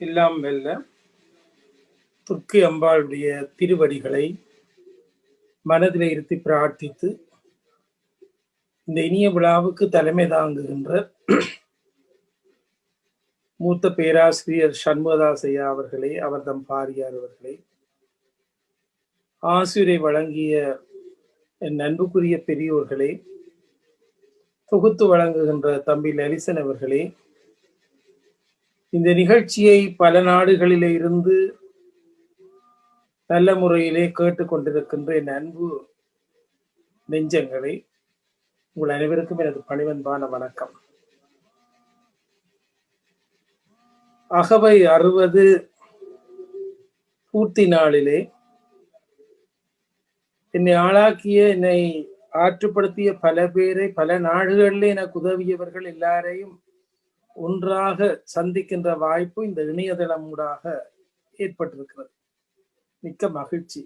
எல்லாம் வெல்ல துர்க்கை அம்பாளுடைய திருவடிகளை மனதில் இருத்தி பிரார்த்தித்து இந்த இனிய விழாவுக்கு தலைமை தாங்குகின்ற மூத்த பேராசிரியர் சண்முகதாஸ் ஐயா அவர்களே, அவர்தம் பாரியார் அவர்களே, ஆசிரியரை வழங்கிய என் அன்புக்குரிய பெரியோர்களே, தொகுத்து வழங்குகின்ற தம்பி லலிசன் அவர்களே, இந்த நிகழ்ச்சியை பல நாடுகளிலே இருந்து நல்ல முறையிலே கேட்டுக்கொண்டிருக்கின்ற என் அன்பு நெஞ்சங்களே, உங்கள் அனைவருக்கும் எனது பணிவன்பான வணக்கம். அகவை 60 பூர்த்தி நாளிலே என்னை ஆளாக்கிய, என்னை ஆற்றுப்படுத்திய பல பேரை, பல நாடுகளிலே எனக்கு உதவியவர்கள் எல்லாரையும் ஒன்றாக சந்திக்கின்ற வாய்ப்பு இந்த இணையதளம் ஊடாக ஏற்பட்டிருக்கிறது. மிக்க மகிழ்ச்சி.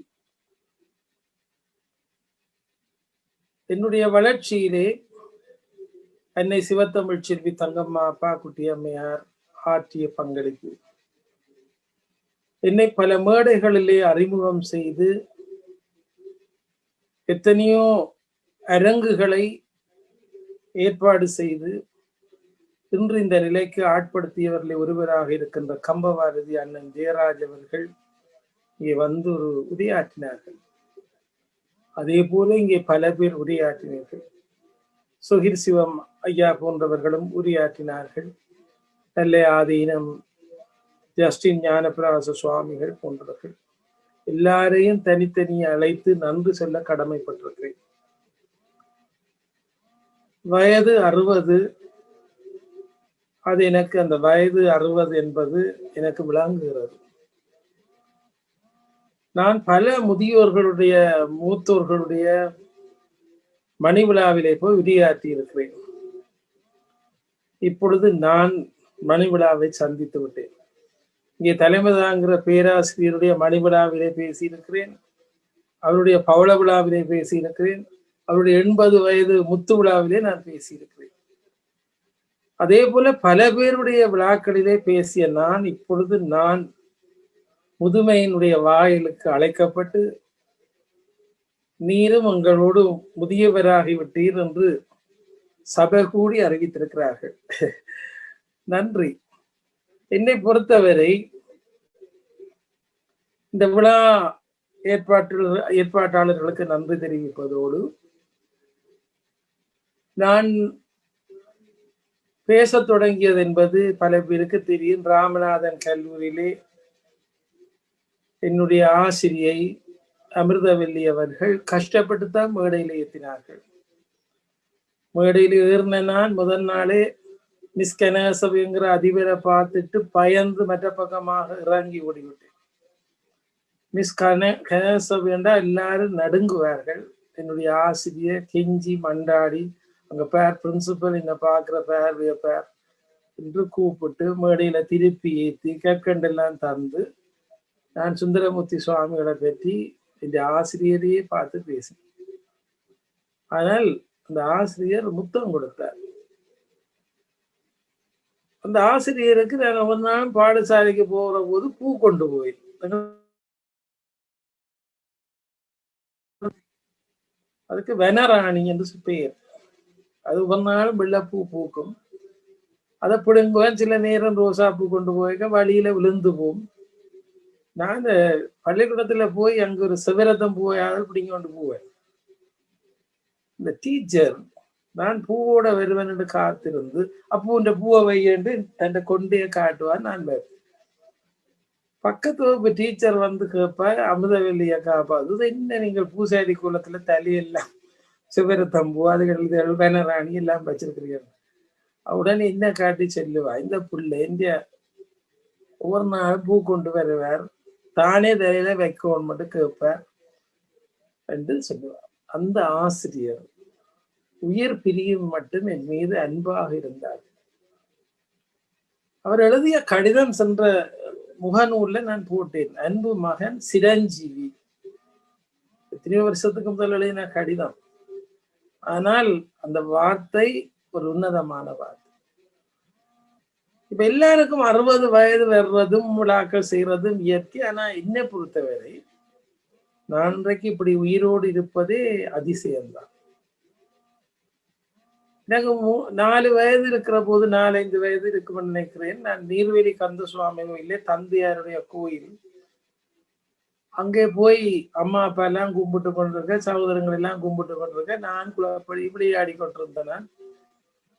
என்னுடைய வளர்ச்சியிலே அன்னை சிவத்தமிழ் செல்வி தங்கம்மா, அப்பா குட்டி அம்மையார் ஆற்றிய பங்களிப்பு, என்னை பல மேடைகளிலே அறிமுகம் செய்து எத்தனையோ அரங்குகளை ஏற்பாடு செய்து இன்று இந்த நிலைக்கு ஆட்படுத்தியவர்களை ஒருவராக இருக்கின்ற கம்பவாரதி அண்ணன் ஜெயராஜ் அவர்கள் இங்கே வந்து ஒரு உரையாற்றினார்கள். அதே போல இங்கே பல பேர் உரையாற்றினார்கள். சுகிர் சிவம் ஐயா போன்றவர்களும் உரையாற்றினார்கள். நல்ல ஆதீனம் ஜஸ்டின் ஞானபிராச சுவாமிகள் போன்றவர்கள் எல்லாரையும் தனித்தனியே அழைத்து நன்றி சொல்ல கடமைப்பட்டிருக்கிறேன். வயது 60, அது எனக்கு அந்த வயது 60 என்பது எனக்கு விளங்குகிறது. நான் பல முதியோர்களுடைய மூத்தோர்களுடைய மணி விழாவிலே போய் உரையாற்றி இருக்கிறேன். இப்பொழுது நான் மணி விழாவை சந்தித்து விட்டேன். இங்கே தலைமை தாங்கிற பேராசிரியருடைய மணி விழாவிலே பேசியிருக்கிறேன், அவருடைய பவள விழாவிலே பேசியிருக்கிறேன், அவருடைய 80 வயது முத்து விழாவிலே நான் பேசியிருக்கிறேன். அதே போல பல பேருடைய விழாக்களிலே பேசிய நான் இப்பொழுது முதுமையினுடைய வாயிலுக்கு அழைக்கப்பட்டு நீரும் உங்களோடு முதியவராகிவிட்டீர் என்று சபை கூடி அறிவித்திருக்கிறார்கள். நன்றி. என்னை பொறுத்தவரை இந்த விழா ஏற்பாட்டாளர்களுக்கு நன்றி தெரிவிப்பதோடு, நான் பேசத் தொடங்கியது என்பது பல பேருக்கு தெரியும். ராமநாதன் கல்லூரியிலே என்னுடைய ஆசிரியை அமிர்தவல்லி அவர்கள் கஷ்டப்பட்டுத்தான் மேடையில் ஏற்றினார்கள். மேடையில் ஏறின நான் முதல் நாளே மிஸ் கனகசபைங்கிற அதிபரை பார்த்துட்டு பயந்து மற்ற பக்கமாக இறங்கி ஓடிவிட்டேன். மிஸ் கனகசபை என்றால் எல்லாரும் நடுங்குவார்கள். என்னுடைய ஆசிரியர் கெஞ்சி மண்டாடி, அங்க பேர் பிரின்சிபல் என்ன பார்க்குற பேர் என்று கூப்பிட்டு மேடையில திருப்பி ஏற்றி கற்கண்டெல்லாம் தந்து நான் சுந்தரமூர்த்தி சுவாமிகளை பற்றி இந்த ஆசிரியரையே பார்த்து பேசினேன். ஆனால் அந்த ஆசிரியர் முத்தம் கொடுத்தார். அந்த ஆசிரியருக்கு நாங்கள் ஒரு நாள் பாடசாலைக்கு போகிற போது பூ கொண்டு போய், அதுக்கு வனராணி என்று பெயர். அது ஒரு நாள் வெள்ளப்பூ பூக்கும். அதை பிடுங்குவேன். சில நேரம் ரோசா பூ கொண்டு போய்க்க வழியில விழுந்து போகும். நான் இந்த பள்ளிக்கூடத்துல போய் அங்க ஒரு சிவரத்தம் பூவையாவது பிடிங்க கொண்டு போவேன். இந்த டீச்சர் நான் பூவோட வருவேன் என்று காத்திருந்து அப்போ இந்த பூவை வையண்டு தன்னை கொண்டே காட்டுவார். நான் பக்கத்து வகுப்பு டீச்சர் வந்து கேட்பார், அமிர்தவல்லியை காப்பாது, என்ன நீங்கள் பூசாரி குளத்துல தலையெல்லாம் சிவரத்தம்பூ அதுகள் வனராணி எல்லாம் வச்சிருக்கிறீர்கள். உடனே என்ன காட்டி செல்லுவா, இந்த புள்ள இந்திய ஒவ்வொரு நாள் பூ கொண்டு வருவார், தானே தலையில வைக்கணும் மட்டும் கேட்பார் என்று சொல்லுவார். அந்த ஆசிரியர் உயிர் பிரியும் மட்டும் என் மீது அன்பாக இருந்தார். அவர் எழுதிய கடிதம் சென்ற முகநூல்ல நான் போட்டேன், அன்பு மகன் சிரஞ்சீவி. எத்தனையோ வருஷத்துக்கு முதல் எழுதின கடிதம். ஆனால் அந்த வார்த்தை ஒரு உன்னதமான வார்த்தை. இப்ப எல்லாருக்கும் 60 வயது வர்றதும் விழாக்கள் செய்யறதும் இயற்கை. ஆனா என்னை பொறுத்தவரை நான் இன்றைக்கு இப்படி உயிரோடு இருப்பதே அதிசயம்தான். எனக்கு 4 வயது இருக்கிற போது 4, 5 வயது இருக்கும்னு நினைக்கிறேன். நான் நீர்வேலி கந்த சுவாமி கோயிலே தந்தையாருடைய கோயில். அங்கே போய் அம்மா அப்பா எல்லாம் கும்பிட்டு கொண்டிருக்க, சகோதரங்கள் எல்லாம் கும்பிட்டு கொண்டிருக்க, நான் குழப்படி இப்படி ஆடிக்கொண்டிருந்தேன். நான்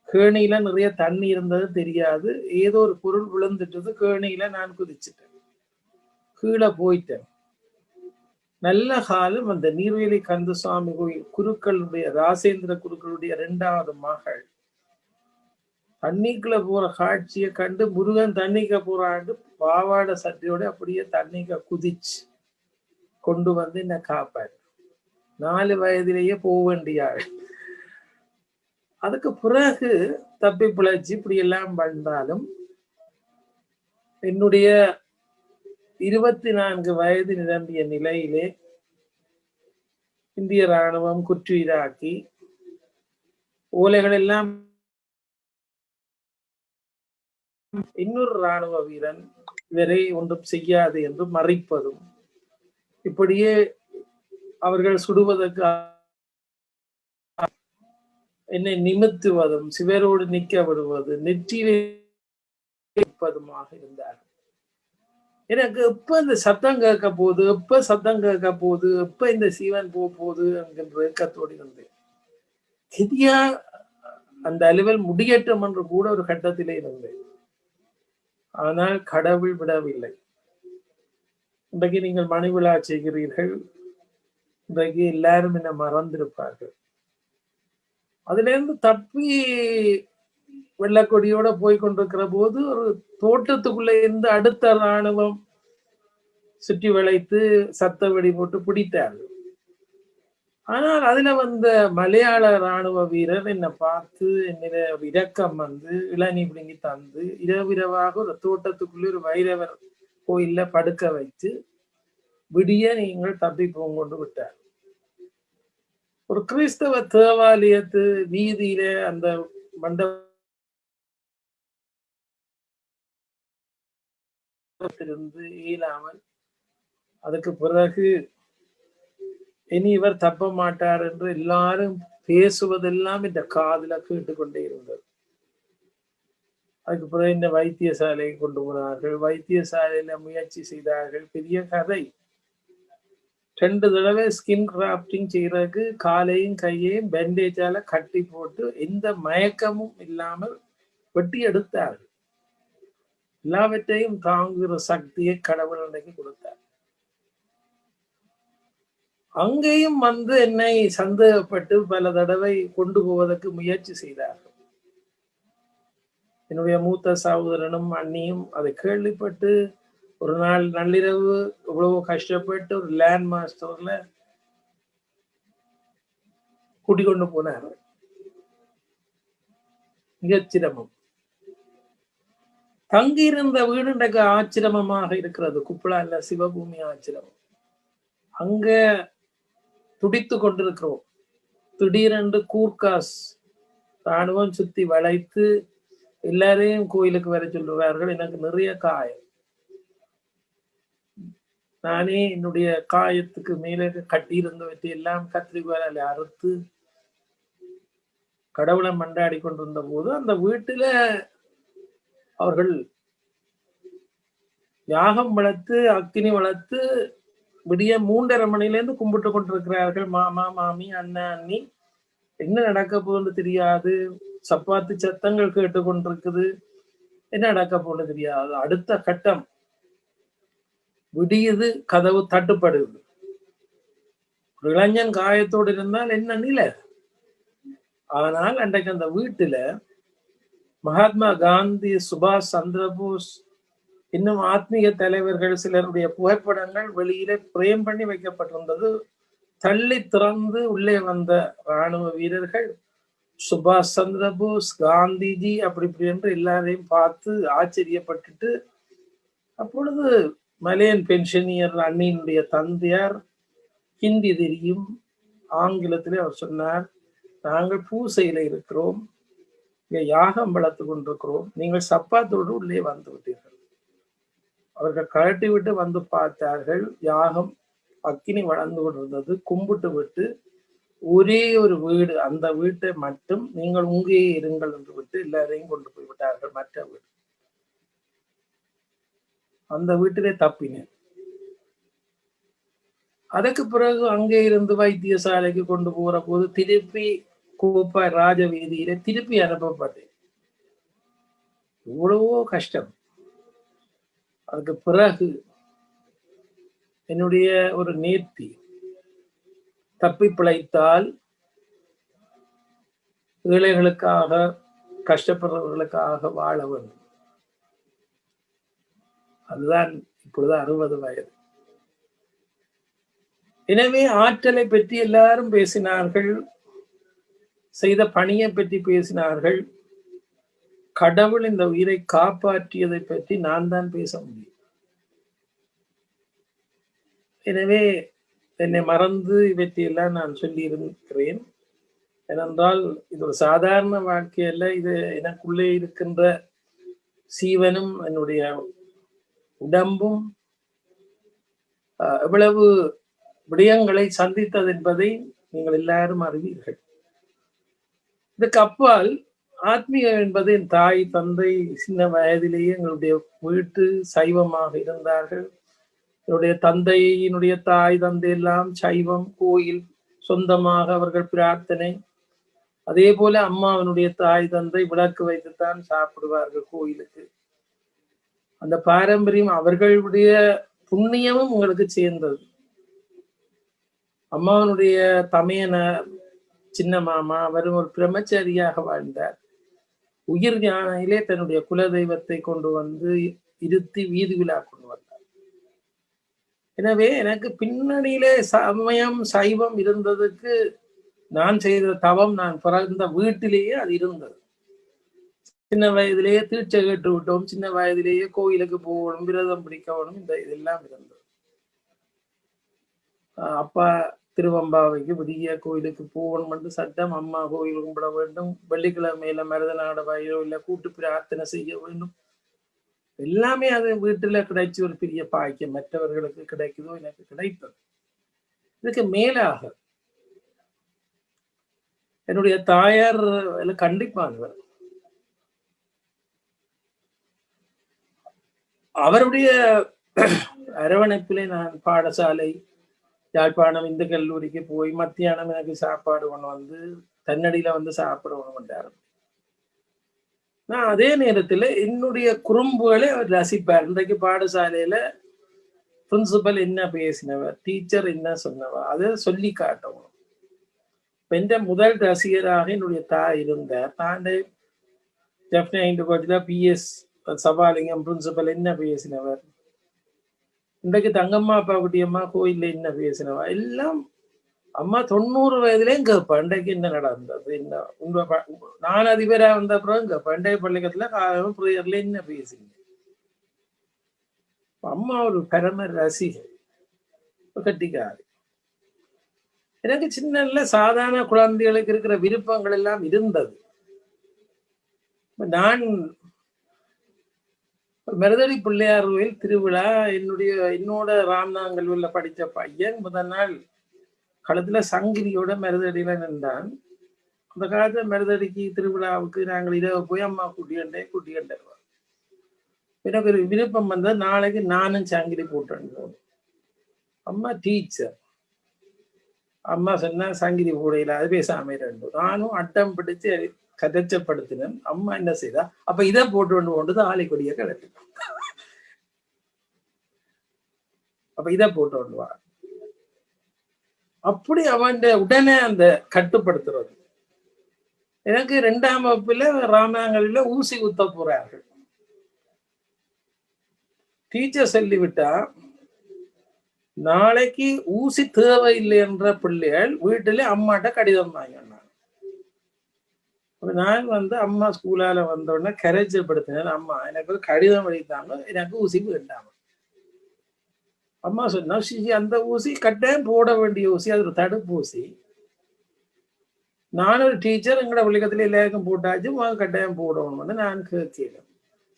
கேணியில நிறைய தண்ணி இருந்தது தெரியாது. ஏதோ ஒரு பொருள் விழுந்துட்டது. கேணியில நான் குதிச்சுட்டேன். கீழே போயிட்டேன். நல்ல காலம் அந்த நீர்வேலி கந்தசுவாமி கோயில் குருக்களுடைய ராசேந்திர குருக்களுடைய 2வது மகள் தண்ணிக்குள்ள போற காட்சியை கண்டு முருகன் தண்ணிக்க போறாண்டு பாவாடை சட்டையோட அப்படியே தண்ணிக்க குதிச்சு கொண்டு வந்து என்ன காப்பாரு. 4 வயதிலேயே போக வேண்டிய ஆள். அதுக்கு பிறகு தப்பி பிழைச்சு இப்படி எல்லாம் பண்ணாலும் என்னுடைய 24 வயது நிரம்பிய நிலையிலே இந்திய ராணுவம் குற்றுயிராக்கி ஓலைகள் எல்லாம் இன்னொரு ராணுவ வீரன் இவரை ஒன்றும் செய்யாது என்று மறைப்பதும், இப்படியே அவர்கள் சுடுவதற்கு என்னை நிமித்துவதும், சிவரோடு நிற்க விடுவது, நெற்றியிலே இருப்பதுமாக இருந்தார். எனக்கு எப்ப இந்த சத்தம் கேட்க போகுது, எப்ப சத்தம் கேட்க போகுது, எப்ப இந்த சீவன் போகுது என்கின்ற ஏக்கத்தோடு இருந்தேன். கெதியா அந்த அலுவல் முடியட்டும் என்று கூட ஒரு கட்டத்திலே இருந்தேன். ஆனால் கடவுள் விடவில்லை. இன்றைக்கு நீங்கள் மணி விழா செய்கிறீர்கள். இன்றைக்கு எல்லாரும் என்ன மறந்திருப்பார்கள். அதுல இருந்து தப்பி வெள்ளக்கொடியோட போய் கொண்டிருக்கிற போது ஒரு தோட்டத்துக்குள்ள இருந்து அடுத்த ராணுவம் சுற்றி வளைத்து சத்த வெடி போட்டு பிடித்தார்கள். ஆனால் அதுல வந்த மலையாள ராணுவ வீரர் என்னை பார்த்து என்னிட இரக்கம் வந்து இளநீ பிடுங்கி தந்து இரவிரவாக ஒரு தோட்டத்துக்குள்ள ஒரு வைரவர் கோயில்ல படுக்க வைத்து விடிய நீங்கள் தப்பி கொண்டு விட்டார். ஒரு கிறிஸ்தவ தேவாலயத்து வீதியில அந்த மண்டபத்திலிருந்து இயலாமல் அதுக்கு பிறகு இனி இவர் தப்ப மாட்டார் என்று எல்லாரும் பேசுவதெல்லாம் இந்த காதுல கேட்டுக்கொண்டே இருந்தது. அதுக்கு பிறகு இந்த வைத்தியசாலையை கொண்டு போனார்கள். வைத்தியசாலையில முயற்சி செய்தார்கள். பெரிய கதை. 2 தடவை ஸ்கின் கிராப்டிங் செய்யறதுக்கு காலையும் கையையும் பேண்டேஜால கட்டி போட்டு எந்த மயக்கமும் இல்லாமல் வெட்டி எடுத்தார்கள். எல்லாவற்றையும் தாங்குகிற சக்தியை கடவுள் அன்றைக்கு கொடுத்தார். அங்கேயும் வந்து என்னை சந்தேகப்பட்டு பல தடவை கொண்டு போவதற்கு முயற்சி செய்தார்கள். என்னுடைய மூத்த சகோதரனும் அண்ணியும் அதை கேள்விப்பட்டு ஒரு நாள் நள்ளிரவு இவ்வளவு கஷ்டப்பட்டு ஒரு லேண்ட் மாஸ்டர்ல கூட்டிக் கொண்டு போனார். மிகச் சிரமம். தங்கியிருந்த வீடு இன்றைக்கு ஆச்சிரமமாக இருக்கிறது. குப்பளா இல்ல, சிவபூமி ஆச்சிரமம். அங்க துடித்து கொண்டிருக்கிறோம். திடீரென்று கூர்காஸ் ராணுவம் சுத்தி வளைத்து எல்லாரையும் கோயிலுக்கு வர சொல்லுவார்கள். எனக்கு நிறைய காயம். நானே என்னுடைய காயத்துக்கு மேலே கட்டியிருந்தவற்றை எல்லாம் கத்திரிக்கோலால அறுத்து கடவுளை மண்டாடி கொண்டிருந்த போது அந்த வீட்டுல அவர்கள் யாகம் வளர்த்து அக்கினி வளர்த்து விடிய 3:30 மணிலேருந்து கும்பிட்டு கொண்டிருக்கிறார்கள். மாமா மாமி அண்ணா அண்ணி. என்ன நடக்க போகுதுன்னு தெரியாது. சப்பாத்து சத்தங்கள் கேட்டு கொண்டிருக்குது. என்ன நடக்க போகுதுன்னு தெரியாது. அடுத்த கட்டம் விடியுது, கதவு தட்டுப்படுது. ஒரு இளைஞன் காயத்தோடு இருந்தால் என்ன நிலை. ஆனால் அன்றைக்கு அந்த வீட்டுல மகாத்மா காந்தி, சுபாஷ் சந்திரபோஸ், இன்னும் ஆத்மீக தலைவர்கள் சிலருடைய புகைப்படங்கள் வெளியில பிரேம் பண்ணி வைக்கப்பட்டிருந்தது. தள்ளி திறந்து உள்ளே வந்த ராணுவ வீரர்கள் சுபாஷ் சந்திரபோஸ், காந்திஜி அப்படி இப்படி என்று எல்லாரையும் பார்த்து ஆச்சரியப்பட்டுட்டு, அப்பொழுது மலையன் பென்ஷனியர் அண்ணியினுடைய தந்தையார் ஹிந்தி தெரியும், ஆங்கிலத்திலே அவர் சொன்னார், நாங்கள் பூசையில இருக்கிறோம், இங்க யாகம் வளர்த்து கொண்டிருக்கிறோம், நீங்கள் சப்பாத்தோடு உள்ளே வந்து விட்டீர்கள். அவர்கள் கழட்டி விட்டு வந்து பார்த்தார்கள், யாகம் அக்கினி வளர்ந்து கொண்டிருந்தது. கும்பிட்டு விட்டு ஒரே ஒரு வீடு, அந்த வீட்டை மட்டும் நீங்கள் உங்கேயே இருங்கள் என்று விட்டு எல்லாரையும் கொண்டு போய் விட்டார்கள் மற்ற வீடு. அந்த வீட்டிலே தப்பினேன். அதற்கு பிறகு அங்கே இருந்து வைத்தியசாலைக்கு கொண்டு போற போது திருப்பி கோப்பாய் ராஜ வீதியில திருப்பி அனுப்பப்பட்டேன். எவ்வளவோ கஷ்டம். அதுக்கு பிறகு என்னுடைய ஒரு நேர்த்தி, தப்பி பிழைத்தால் ஏழைகளுக்காக, கஷ்டப்படுறவர்களுக்காக வாழ வேண்டும். அதுதான் இப்பொழுது 60 வயது. எனவே ஆற்றலை பற்றி எல்லாரும் பேசினார்கள், செய்த பணியை பற்றி பேசினார்கள். கடவுள் இந்த உயிரை காப்பாற்றியதை பற்றி நான் தான் பேச முடியும். எனவே என்னை மறந்து இவற்றையெல்லாம் நான் சொல்லி இருக்கிறேன். ஏனென்றால் இது ஒரு சாதாரண வாழ்க்கையல்ல, இது எனக்குள்ளே இருக்கின்ற சீவனும் என்னுடைய உடம்பும் எவ்வளவு விடயங்களை சந்தித்தது என்பதை நீங்கள் எல்லாரும் அறிவீர்கள். இதுக்கு அப்பால் ஆத்மீகம் என்பது என் தாய் தந்தை சின்ன வயதிலேயே எங்களுடைய வீட்டு சைவமாக இருந்தார்கள். என்னுடைய தந்தையினுடைய தாய் தந்தை எல்லாம் சைவம், கோயில் சொந்தமாக அவர்கள் பிரார்த்தனை. அதே போல அம்மாவனுடைய தாய் தந்தை விளக்கு வைத்துத்தான் சாப்பிடுவார்கள் கோயிலுக்கு. அந்த பாரம்பரியம் அவர்களுடைய புண்ணியமும் உங்களுக்கு சேர்ந்தது. அம்மாவனுடைய தமையன சின்ன மாமா அவரும் ஒரு பிரம்மச்சாரியாக வாழ்ந்தார். உயிர் ஞானிலே தன்னுடைய குலதெய்வத்தை கொண்டு வந்து இருத்தி வீதி விழா கொண்டு வந்தார். எனவே எனக்கு பின்னணியிலே சமயம் சைவம் இருந்ததுக்கு நான் செய்த தவம், நான் பிறந்த வீட்டிலேயே அது இருந்தது. சின்ன வயதிலேயே தீட்சை கேட்டு விட்டோம், சின்ன வயதிலேயே கோயிலுக்கு போகணும், விரதம் பிடிக்கணும், இதெல்லாம் இருந்தது. அப்பா திருவம்பாவைக்கு விடிய கோயிலுக்கு போகணும் என்று சட்டம், அம்மா கோயில் கும்பிட வேண்டும், வெள்ளிக்கிழமையில மருதநாட வயலோ இல்லை கூட்டு பிரார்த்தனை செய்ய வேண்டும். எல்லாமே அது வீட்டுல கிடைச்சி ஒரு பெரிய பாக்கியம். மற்றவர்களுக்கு கிடைக்குதோ, எனக்கு கிடைத்தது. இதுக்கு மேலாக என்னுடைய தாயார் கண்டிப்பானவர். அவருடைய அரவணைப்பிலே நான் பாடசாலை யாழ்ப்பாணம் இந்து கல்லூரிக்கு போய் மத்தியானம் எனக்கு சாப்பாடு கொண்டு வந்து தன்னடியில வந்து சாப்பிட கொண்டாரு. நான் அதே நேரத்துல என்னுடைய குறும்புகளை அவர் ரசிப்பார். இன்றைக்கு பாடசாலையில பிரின்சிபல் என்ன பேசினவர், டீச்சர் என்ன சொன்னவர், அதை சொல்லி காட்டவும். என்ற முதல் ரசிகராக என்னுடைய தாய் இருந்தார். தாண்ட PS சபாலிங்கம் பிரின்சிபல் என்ன பேசினவர், இன்றைக்கு தங்கம்மா அப்பா குட்டியம்மா கோயில்ல என்ன பேசினவா, எல்லாம் அம்மா 90 வயதுலேயும் கேட்பா இன்றைக்கு என்ன நடந்தது, என்ன உங்க நான் அதிபரா வந்த அப்புறம் கேட்பா இன்றைய பள்ளிக்கத்துல காலம் புரியர்ல என்ன பேசுங்க. அம்மா ஒரு பரம ரசிகை, கட்டிக்காரு. எனக்கு சின்ன சாதாரண குழந்தைகளுக்கு இருக்கிற விருப்பங்கள் எல்லாம் இருந்தது. நான் மருதடி பிள்ளையார் கோயில் திருவிழா, என்னோட ராம்நாங்கல்ல படித்த பையன் முதல் நாள் களத்துல சங்கிலியோட மருதடியில நின்றான். அந்த காலத்துல மருதடிக்கு திருவிழாவுக்கு நாங்கள் இரவு போய் அம்மா கூட்டிகிட்டு எனக்கு ஒரு விருப்பம் வந்தது, நாளைக்கு நானும் சங்கிலி போட்டேன். அம்மா டீச்சர், அம்மா சொன்னா சங்கிலி போடையில அது பேசாம ரெண்டு. நானும் அட்டம் பிடிச்சு கதைச்சப்படுத்தினேன். அம்மா என்ன செய்தா, அப்ப இதை போட்டு கொண்டு ஆலைக்கொடிய கிளப்பி, அப்ப இதை போட்டு கொண்டு வா. அப்படி அவன் உடனே அந்த கட்டுப்படுத்துறது. எனக்கு 2ஆம் வகுப்புல ராமநாங்கல்ல ஊசி குத்த போறார்கள். டீச்சர் சொல்லிவிட்டா, நாளைக்கு ஊசி தேவையில்லை என்ற பிள்ளைகள் வீட்டுல அம்மாட்ட கடிதம் வாங்கினான். நான் அம்மா ஸ்கூலால வந்த உடனே கரைச்சப்படுத்தினேன். அம்மா எனக்கு ஒரு கடிதம் எழுதித்தாங்க, எனக்கு ஊசி வேண்டாம். அம்மா சொன்னா, அந்த ஊசி கட்டாயம் போட வேண்டிய ஊசி, அது ஒரு தடுப்பூசி. நான் ஒரு டீச்சர், எங்கட பள்ளிக்கூடத்துல எல்லாருக்கும் போட்டாச்சு, கட்டாயம் போடணும்னு நான் கேட்கிறேன்.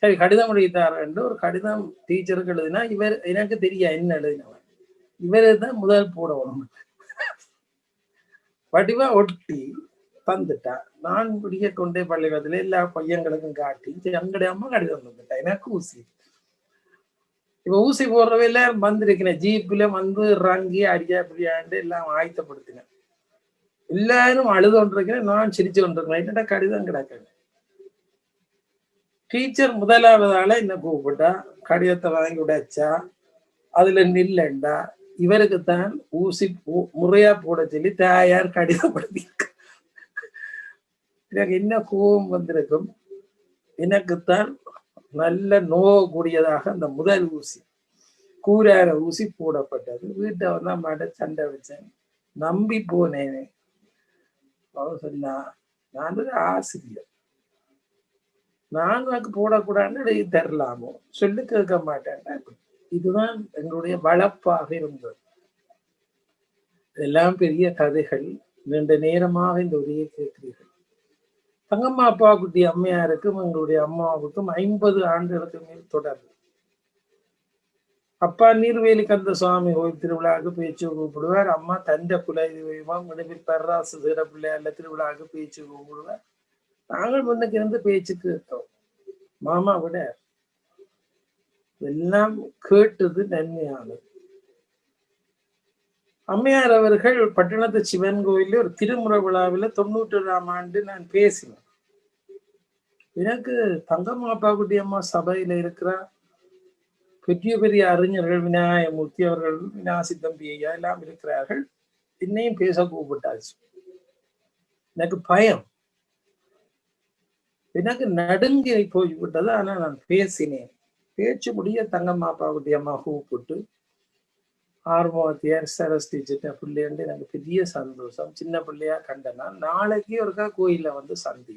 சரி கடிதம் எழுதித்தாரன்னு ஒரு கடிதம் டீச்சருக்கு எழுதினா, இவர் எனக்கு தெரியா என்ன எழுதினவன், இவரு தான் முதல் போடணும். வடிவா ஒட்டி தந்துட்டா. நான் பிடிக்க கொண்டே பள்ளிக்கூடத்துல எல்லா பையன்களுக்கும் காட்டி, எங்கட அம்மா கடிதம் தந்துட்டா எனக்கு ஊசி. இப்ப ஊசி போடுறவையில வந்திருக்கிறேன், ஜீப்ல வந்து இறங்கி அடியா பிடியாண்டு எல்லாம் ஆயத்தப்படுத்தினேன். எல்லாரும் அழுது கொண்டிருக்கிறேன், நான் சிரிச்சு கொண்டிருக்கிறேன். என்னடா கடிதம் கிடக்கு. டீச்சர் முதலாவதால என்ன கூப்பிட்டா, கடிதத்தை வாங்கி உடைச்சா, அதுல நில்லண்டா, இவருக்குத்தான் ஊசி முறையா போட சொல்லி தாயார் கடிதப்படுத்தி. எனக்கு என்ன கோபம் வந்திருக்கும். எனக்குத்தான் நல்ல நோகக்கூடியதாக அந்த முதல் ஊசி, கூரார ஊசி போடப்பட்டது. வீட்டை வந்து அம்மாட்ட சண்டை வச்சேன், நம்பி போனேன். அவர் சொன்னா, நான் ஒரு ஆசிரியர், நான் உனக்கு போடக்கூடாதுன்னு எழுதி தரலாமோ, சொல்லி கேட்க மாட்டேன். இதுதான் எங்களுடைய வளர்ப்பாக இருந்தது. எல்லாம் பெரிய கதைகள், நீண்ட நேரமாக இந்த உரையை கேட்கிறீர்கள். தங்கம்மா அப்பா குட்டி அம்மையாருக்கும் எங்களுடைய அம்மாவுக்கும் 50 ஆண்டுகளுக்கு மேல் தொடர்பு. அப்பா நீர்வேலி கந்த சுவாமி கோயில் திருவிழாவுக்கு பேச்சு கூப்பிடுவார். அம்மா தண்ட குலதெய்வம் விடுவில் பர்ராசு சிற பிள்ளையார்ல திருவிழாவுக்கு பேச்சு கூப்பிடுவார். நாங்கள் முன்னுக்கு இருந்து பேச்சு கேட்டோம். மாமா விட எல்லாம் கேட்டது நன்மையானது. அம்மையார் அவர்கள் பட்டணத்து சிவன் கோயில ஒரு திருமுறை விழாவில் 91ஆம் ஆண்டு நான் பேசினேன். எனக்கு தங்கம்மா குட்டி அம்மா சபையில இருக்கிற பெரிய பெரிய அறிஞர்கள், விநாயகமூர்த்தி அவர்கள், விநாசி தம்பி ஐயா எல்லாம் இருக்கிறார்கள். என்னையும் பேச கூப்பிட்டாச்சு. எனக்கு பயம், எனக்கு நடுங்கி போய்விட்டது. ஆனா நான் பேசினேன். பேச்சு முடிய தங்கம்மா குட்டி அம்மா கூப்பிட்டு, ஆர்வத்தியார் சரஸ் டீச்சர்ட்ட பிள்ளைண்டு எனக்கு பெரிய சந்தோஷம், சின்ன பிள்ளையா கண்டனா, நாளைக்கு ஒருக்கா கோயில வந்து சந்தி.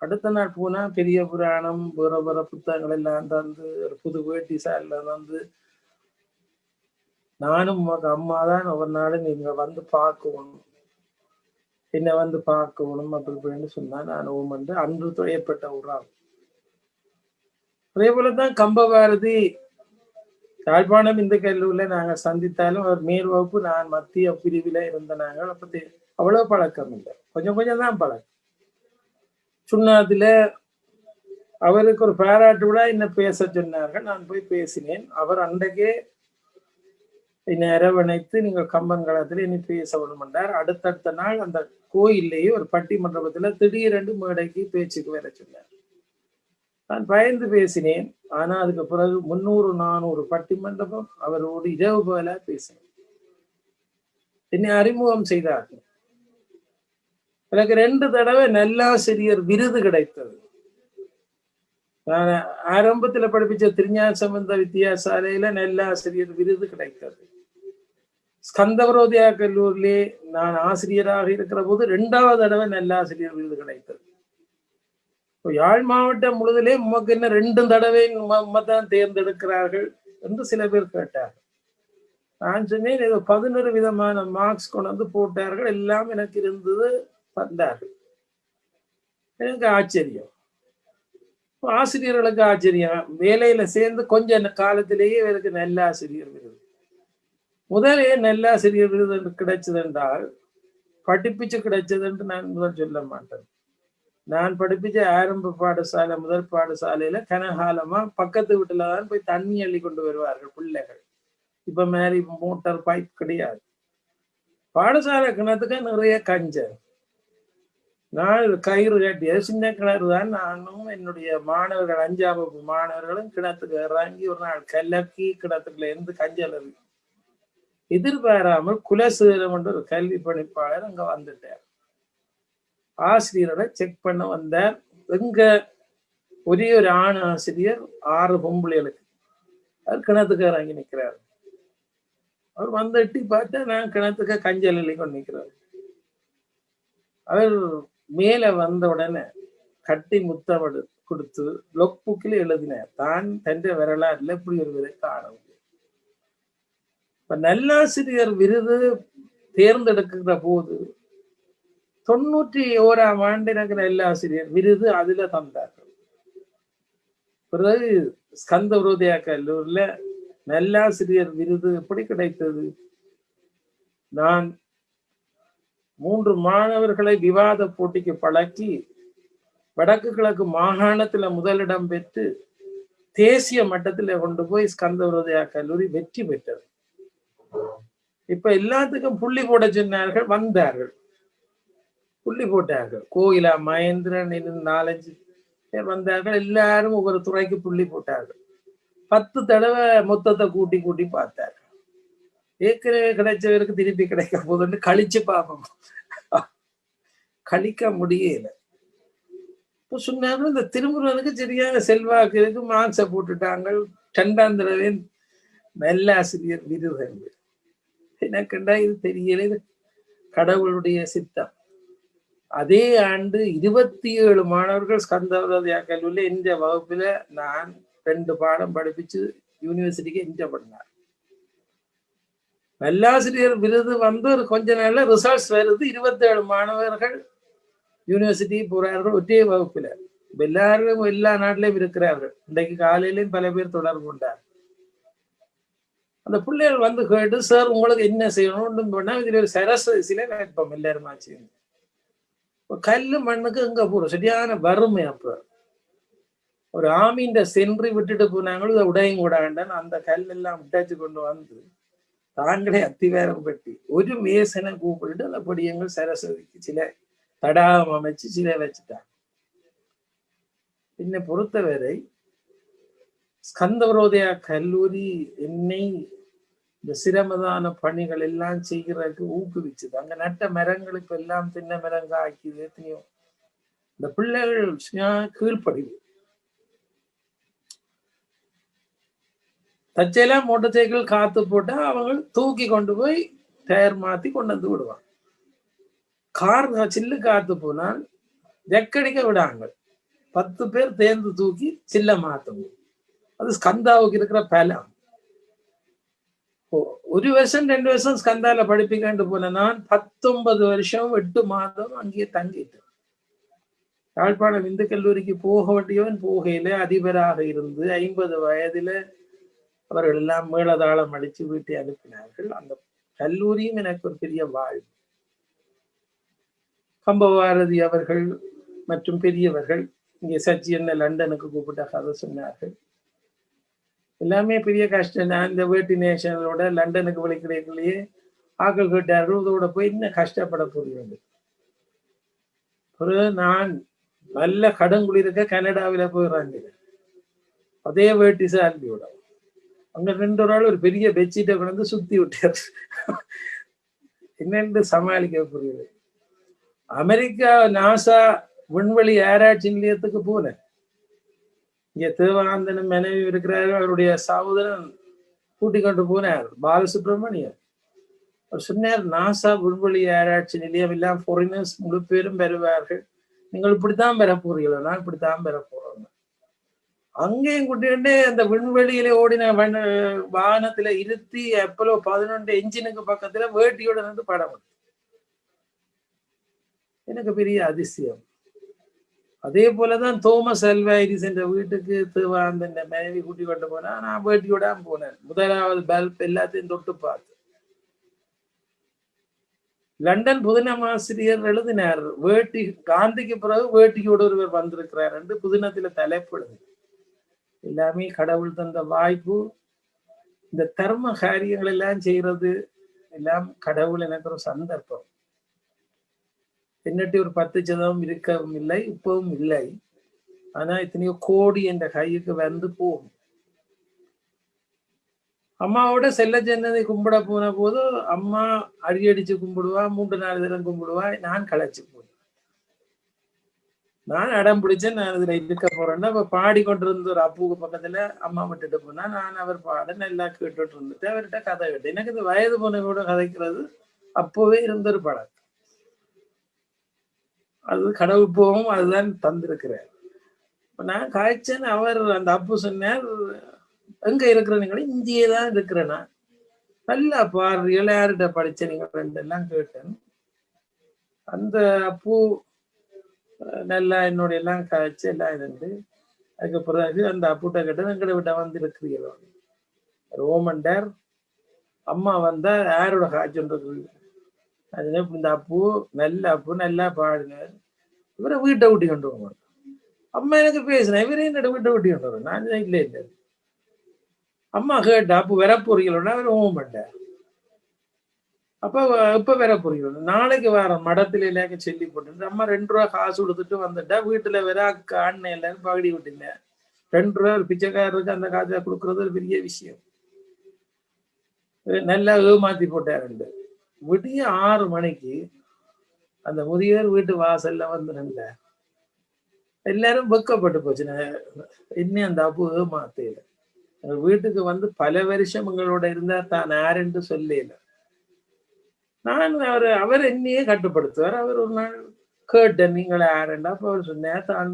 அடுத்த நாள் போனா பெரிய புராணம் வேற வேற புத்தகங்கள் எல்லாம் தந்து ஒரு புது வேட்டி சால்ல வந்து, நானும் அம்மா தான் ஒவ்வொரு நாளும் நீங்க வந்து பார்க்கணும், என்ன வந்து பார்க்கணும் அப்படின்னு சொன்னா நான் வந்து அன்று துறையப்பட்ட உறாம். அதே போலதான் கம்பபாரதி யாழ்ப்பாணம் இந்து கல்லூரில நாங்க சந்தித்தாலும் அவர் மேல் வகுப்பு, நான் மத்திய பிரிவில இருந்த நாங்கள் அப்ப அவ்வளவு பழக்கம் இல்லை, கொஞ்சம் கொஞ்சம் தான் பழக்கம். சுண்ணாத்துல அவருக்கு ஒரு பாராட்டு விழா என்ன பேச சொன்னார்கள், நான் போய் பேசினேன். அவர் அன்றைக்கே என்னை அரவணைத்து, நீங்கள் கம்பங்களத்துல இனி பேச வேணுமென்றார். அடுத்தடுத்த நாள் அந்த கோயிலேயே ஒரு பட்டி மண்டபத்துல திடீரென்று மேடைக்கு பேச்சுக்கு வர சொன்னார். நான் பயந்து பேசினேன். ஆனா அதுக்கு பிறகு 300-400 பட்டி மண்டபம் அவரோடு இரவு போல பேசினேன். என்னை அறிமுகம் செய்தார்கள். எனக்கு 2 தடவை நல்லாசிரியர் விருது கிடைத்தது. நான் ஆரம்பத்துல படிப்பிச்ச திருஞான சம்பந்த வித்தியாசாலையில நல்லாசிரியர் விருது கிடைத்தது. ஸ்கந்தவரோதயா கல்லூரிலே நான் ஆசிரியராக இருக்கிற போது 2வது தடவை நல்லாசிரியர் விருது கிடைத்தது. யாழ் மாவட்டம் முழுதிலே உமக்கு என்ன 2 தடவை தான் தேர்ந்தெடுக்கிறார்கள் என்று சில பேர் கேட்டார்கள். நான் சொன்னேன், ஏதோ 11 விதமான மார்க்ஸ் கொண்டு வந்து போட்டார்கள், எல்லாம் எனக்கு இருந்தது, தந்தார்கள். எனக்கு ஆச்சரியம், ஆசிரியர்களுக்கு ஆச்சரியம். வேலையில சேர்ந்து கொஞ்ச காலத்திலேயே இவருக்கு நல்ல ஆசிரியர் விருது. முதலே நல்ல ஆசிரியர் விருது கிடைச்சது என்றால் படிப்பிச்சு கிடைச்சது என்று நான் முதல் சொல்ல மாட்டேன். நான் படிப்பிச்ச ஆரம்ப பாடசாலை, முதல் பாடசாலையில கனகாலமா பக்கத்து வீட்டுலதான் போய் தண்ணி அள்ளி கொண்டு வருவார்கள் பிள்ளைகள். இப்ப மாதிரி மோட்டார் பைப் கிடையாது. பாடசாலை கிணத்துக்கு நிறைய கஞ்சல். நான் கயிறு கட்டிய சின்ன கிணறு தான். நானும் என்னுடைய மாணவர்கள் 5ஆம் வகுப்பு மாணவர்களும் கிணத்துக்கு இறங்கி ஒரு நாள் கலக்கி கிணத்துக்குள்ள இருந்து கஞ்சல் இருக்கு. எதிர்பாராமல் குலசேகரம் என்ற ஒரு கல்வி பணிப்பாளர் அங்க வந்துட்டார். ஆசிரியரை செக் பண்ண வந்தார். எங்க ஒரே ஒரு ஆண் ஆசிரியர் 6 பொம்பளைகளுக்கு. அவர் கிணத்துக்கு இறங்கி நிற்கிறார். அவர் வந்து எட்டி பார்த்தா நான் கிணத்துக்கு கஞ்சல் அள்ளி கொண்டு நிற்கிறார். அவர் மேல வந்த உடனே கட்டி முத்தமிடு கொடுத்து லொக் புக்கில் எழுதினார், தான் தன் வரலாறுல இப்படி ஒரு விதை காண முடியும். இப்ப நல்லாசிரியர் விருது தேர்ந்தெடுக்கிற போது 91ஆம் ஆண்டு எனக்கு நல்லாசிரியர் விருது அதுல தந்தார்கள். பிறகு ஸ்கந்த விரோதியா கல்லூரில நல்லாசிரியர் விருது எப்படி கிடைத்தது? நான் 3 மாணவர்களை விவாத போட்டிக்கு பழக்கி வடக்கு கிழக்கு மாகாணத்துல முதலிடம் பெற்று தேசிய மட்டத்துல கொண்டு போய் ஸ்கந்த விரோதியா கல்லூரி வெற்றி பெற்றது. இப்ப எல்லாத்துக்கும் புள்ளி போட சொன்னார்கள், வந்தார்கள், புள்ளி போட்டார்கள். கோயிலா மகேந்திரன் 4-5 பேர் வந்தார்கள். எல்லாரும் ஒவ்வொரு துறைக்கு புள்ளி போட்டார்கள். 10 தடவை மொத்தத்தை கூட்டி கூட்டி பார்த்தார்கள். ஏற்கனவே கிடைச்சவருக்கு திருப்பி கிடைக்க போதுன்னு கழிச்சு பார்ப்போம். கழிக்க முடியல. இப்போ சொன்னாலும் இந்த திருமுருகனுக்கு சரியான செல்வாக்கு இருக்கு, மார்க்ஸை போட்டுட்டாங்க. 2ஆம் தடவை நல்லாசிரியர் விருது. எனக்குண்டா இது தெரியல, இது கடவுளுடைய சித்தம். அதே ஆண்டு 27 மாணவர்கள் ஸ்கந்த விரோதியா கல்லூரியில இந்த வகுப்புல நான் 2 பாடம் படிப்பிச்சு யூனிவர்சிட்டிக்கு என்ஜாய் பண்ணார். நல்லாசிரியர் விருது வந்து ஒரு கொஞ்ச நாள்ல ரிசல்ட்ஸ் வருது. 27 மாணவர்கள் யூனிவர்சிட்டி போறார்கள் ஒரே வகுப்புல. எல்லாரும் எல்லா நாட்டிலையும் இருக்கிறார்கள். இன்றைக்கு காலையிலையும் பல பேர் தொடர்பு கொண்டார். அந்த பிள்ளைகள் வந்து கேட்டு, சார் உங்களுக்கு என்ன செய்யணும் பண்ணா இதுல ஒரு சரஸ்வதியில வைப்போம் எல்லாருமா சேர்ந்து. கல்லு மண்ணுக்கு எங்க போறோம், சரியான வறுமை. அப்ப ஒரு ஆமீண்ட சென்று விட்டுட்டு போனாங்களும் இதை உடையும் கூட வேண்டாம். அந்த கல் எல்லாம் விட்டாச்சு கொண்டு வந்து தாங்களே அத்திவாரம் கட்டி ஒரு மேசனை கூப்பிட்டு அந்த பொடியங்கள் சரஸ்வதிக்கு சில தடாகம் அமைச்சு சிலை வச்சுட்டாங்க. என்னை பொறுத்தவரை ஸ்கந்த விரோதியா கல்லூரி என்னை இந்த சிரமதான பணிகள் எல்லாம் செய்கிறதுக்கு ஊக்குவிச்சுது. அங்க நட்ட மரங்களுக்கு எல்லாம் தின்ன மரங்க ஆக்கிது. எத்தனையோ இந்த பிள்ளைகள் கீழ்ப்படிவு. தச்சையெல்லாம் மோட்டர் சைக்கிள் காத்து போட்டா அவங்க தூக்கி கொண்டு போய் டயர் மாத்தி கொண்டு வந்து விடுவாங்க. கார் சில்லு காத்து போனால் ஜக்கடிக்க விடாங்க. 10 பேர் தேர்ந்து தூக்கி சில்ல மாத்தணும். அது ஸ்கந்தாவுக்கு இருக்கிற பலம். 1 வருஷம் 2 வருஷம் ஸ்கந்தால படிப்பிக்கண்டு போன நான் 19 வருஷம் 8 மாதம் அங்கேயே தங்கிட்டேன். யாழ்ப்பாணம் இந்து கல்லூரிக்கு போக வேண்டியவன் போகையில அதிபராக இருந்து 50 வயதுல அவர்கள் எல்லாம் மேளதாளம் அடிச்சு வீட்டை அனுப்பினார்கள். அந்த கல்லூரியும் எனக்கு ஒரு பெரிய வாழ்வு. கம்பபாரதி அவர்கள் மற்றும் பெரியவர்கள் இங்கே சச்சி என்ன லண்டனுக்கு கூப்பிட்ட கதை சொன்னார்கள். எல்லாமே பெரிய கஷ்டம். நான் இந்த வேட்டி நேஷனலோட லண்டனுக்கு விளைக்கிறீர்களே ஆக்கள் கேட்டார்கள், இதோட போய் இன்னும் கஷ்டப்பட போறீங்க. ஒரு நான் நல்ல கடுங்குளிர்க்க கனடாவில போயிடுறாங்க. அதே வேட்டி சால்வியோட அங்க 2 நாள் ஒரு பெரிய பெட்ஷீட்டை கொண்டு சுத்தி விட்டார். என்னென்று சமாளிக்க புரியுது. அமெரிக்கா நாசா விண்வெளி ஆராய்ச்சி நிலையத்துக்கு போனேன். இங்க தேவானந்தனும் மனைவி இருக்கிறாரு, அவருடைய சகோதரன் கூட்டிக் கொண்டு போனார் பாலசுப்ரமணியன். அவர் சொன்னார், நாசா விண்வெளி ஆராய்ச்சி நிலையம் எல்லாம் ஃபாரினர்ஸ் முழு பேரும் பெறுவார்கள், நீங்கள் இப்படித்தான் பெற போறீங்களோ, நான் இப்படித்தான் பெற போறோம். அங்கேயும் கூட்டிட்டு அந்த விண்வெளியில ஓடின வாகனத்துல இருத்தி அப்போலோ 11 என்ஜினுக்கு பக்கத்துல வேட்டியோட இருந்து படம். எனக்கு பெரிய அதிசயம். அதே போலதான் தோமஸ் அல்வா எடிசன் என்ற வீட்டுக்கு தேவானந்த மனைவி கூட்டி கொண்டு போனா நான் வேட்டியோட போனேன். முதலாவது பல்ப் எல்லாத்தையும் தொட்டு பார்த்து. லண்டன் புதினமாசிரியர் எழுதினார், வேட்டி காந்திக்கு பிறகு வேட்டியோடு ஒருவர் வந்திருக்கிறார் என்று புதினத்துல தலைப்படுது. எல்லாமே கடவுள் தந்த வாய்ப்பு. இந்த தர்ம காரியங்கள் எல்லாம் செய்யறது எல்லாம் கடவுள் எனக்கு ஒரு சந்தர்ப்பம். என்னட்டு ஒரு 10% இருக்கவும் இல்லை, இப்பவும் இல்லை. ஆனா இத்தனையோ கோடி என்ற கைக்கு வந்து போகும். அம்மாவோட செல்ல ஜன்னதை கும்பிட போன போது அம்மா அடியடிச்சு கும்பிடுவா, 3-4 தினம் கும்பிடுவா, நான் களைச்சு போனேன். நான் அடம் பிடிச்சேன், நான் இதுல இருக்க போறேன்னா அப்ப பாடிக்கொண்டிருந்த ஒரு அப்புக்கு பக்கத்துல அம்மா விட்டுட்டு போனா நான் அவர் பாட நல்லா கேட்டுட்டு இருந்துட்டு அவர்கிட்ட கதை கேட்டேன். எனக்கு இந்த வயது போனவோட கதைக்கிறது அப்பவே இருந்த ஒரு படம். அது கடவுள் போகும், அதுதான் தந்திருக்கிறார். நான் காய்ச்சேன். அவர் அந்த அப்பு சொன்னார், எங்க இருக்கிறீங்களே, இந்தியே தான் இருக்கிறேன்னா. நல்லா பாடுறீங்களா, யார்கிட்ட படிச்ச நீங்க 2 எல்லாம் கேட்டேன். அந்த பூ நல்லா என்னோட எல்லாம் காய்ச்சி எல்லாம் இருந்து அதுக்கு பிறகு அந்த அப்புட்ட கிட்ட எங்களை விட்ட வந்து இருக்கிறீங்களோ ரோமண்டர் அம்மா வந்தா யாரோட காய்ச்சல் அதுல இந்த அப்பு நல்ல அப்பு நல்லா பாடுங்க இவரை வீட்டை விட்டி கொண்டு போக அம்மா எனக்கு பேசுனேன் இவரே என்னோட வீட்டை விட்டி கொண்டு வரும் நான் இல்லை இல்லை அம்மா கேட்டா அப்பு வர போறீங்களா அவர் ரோமண்டர் அப்ப இப்ப வேற புரியும் நாளைக்கு வர மடத்துல இல்லாக்க சொல்லி போட்டு அம்மா 2 ரூபா காசு கொடுத்துட்டு வந்துட்டா வீட்டுல வேற அக்கா அண்ணன் எல்லாரும் பகடி விட்டுங்க 2 ரூபா ஒரு பிச்சைக்காரருக்கு அந்த காசை கொடுக்கறது ஒரு பெரிய விஷயம் நல்லா ஏமாத்தி போட்டாரு விடிய 6 மணிக்கு அந்த முதியவர் வீட்டு வாசல்ல வந்து நின்ற எல்லாரும் வெக்கப்பட்டு போச்சு இன்னும் அந்த அப்பு ஏமாத்தையில வீட்டுக்கு வந்து பல வருஷம் உங்களோட இருந்தா தான் யாருன்னு சொல்லல நான் அவர் என்னையே கட்டுப்படுத்துவார் அவர் ஒரு நாள் கேட்டேன் நீங்களே யாருண்டா அப்ப அவர் சொன்னேன் தான்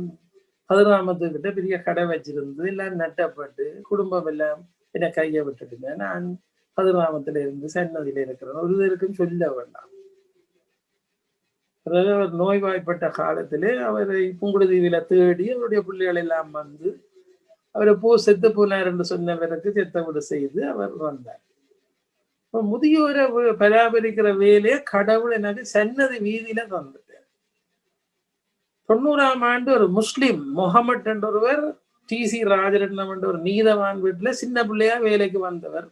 பதிராமத்துக்கிட்ட பெரிய கடை வச்சிருந்து எல்லாம் நட்டப்பட்டு குடும்பம் எல்லாம் என்ன கையை விட்டுட்டுங்க நான் பதிராமத்துல இருந்து சன்னதியில இருக்கிறேன் ஒரு இதற்கும் சொல்ல வேண்டாம் அதாவது அவர் நோய்வாய்ப்பட்ட காலத்திலே அவரை புங்குடுதீவில தேடி அவருடைய பிள்ளைகள் எல்லாம் வந்து அவரை செத்து போனார் என்று சொன்னவருக்கு செத்த விட செய்து அவர் வந்தார் முதியோரை பராமரிக்கிற வேலையை கடவுள் எனக்கு சன்னதி வீதியில தந்துட்டார் 90ஆம் ஆண்டு ஒரு முஸ்லிம் முகமட் என்ற ஒருவர் TC ராஜரட்னம் என்ற ஒரு நீதவான் வீட்டுல சின்ன பிள்ளையா வேலைக்கு வந்தவர்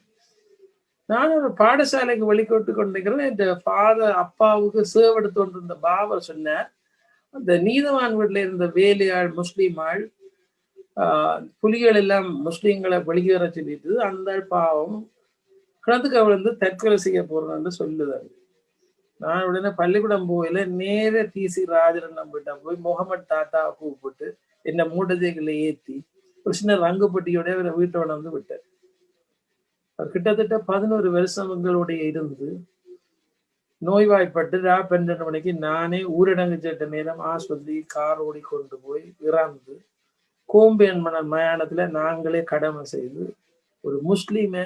நான் ஒரு பாடசாலைக்கு வழிகோட்டு கொண்டிருக்கிறேன் என் ஃபாதர் அப்பாவுக்கு சேவெடுத்து கொண்டிருந்த பாபர் சொன்னார் அந்த நீதவான் வீட்டுல இருந்த வேலையாள் முஸ்லீம் ஆள் புலிகள் எல்லாம் முஸ்லீம்களை வெளியேற சொல்லிட்டு அந்த பாவம் கிணத்துக்கு அவள் வந்து தற்கொலை செய்ய போறேன்னு சொல்லுதாரு நான் உடனே பள்ளிக்கூடம் போயில நேர TC ராஜரட்னம் வீட்டை போய் முகமது தாத்தா கூப்பிட்டு என்ன மூடதைகளை ஏத்தி ஒரு சின்ன ரங்குப்பட்டியோட அவரை வீட்டோட வந்து விட்டார் அவர் கிட்டத்தட்ட 11 வருஷம் எங்களுடைய இருந்து நோய்வாய்ப்பட்டு 12 மணிக்கு நானே ஊரடங்கு சட்ட நேரம் ஆஸ்பத்திரி கார் ஓடி கொண்டு போய் இறந்து கோம்பியன் மயானத்துல நாங்களே கடமை செய்து ஒரு முஸ்லீம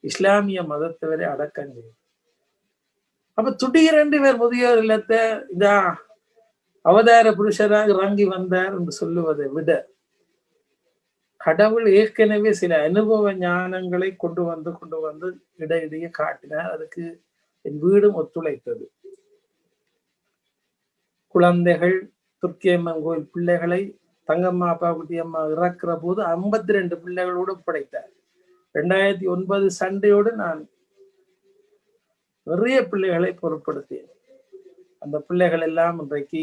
இஸ்லாமிய மதத்தவரை அடக்கம் செய்யும் அப்ப திடீரென்று பேர் முதியோர் இல்லத்தை இதா அவதார புருஷராக இறங்கி வந்தார் என்று சொல்லுவதை விட கடவுள் ஏற்கனவே சில அனுபவ ஞானங்களை கொண்டு வந்து இடையிடையே காட்டினார் அதுக்கு என் வீடும் ஒத்துழைத்தது குழந்தைகள் துர்க்கியம்மன் கோயில் பிள்ளைகளை தங்கம்மா அப்பா குட்டியம்மா இறக்குற போது 52 பிள்ளைகளோடு படைத்தார் 2009 சண்டையோடு நான் நிறைய பிள்ளைகளை பொருட்படுத்தேன் அந்த பிள்ளைகள் எல்லாம் இன்றைக்கு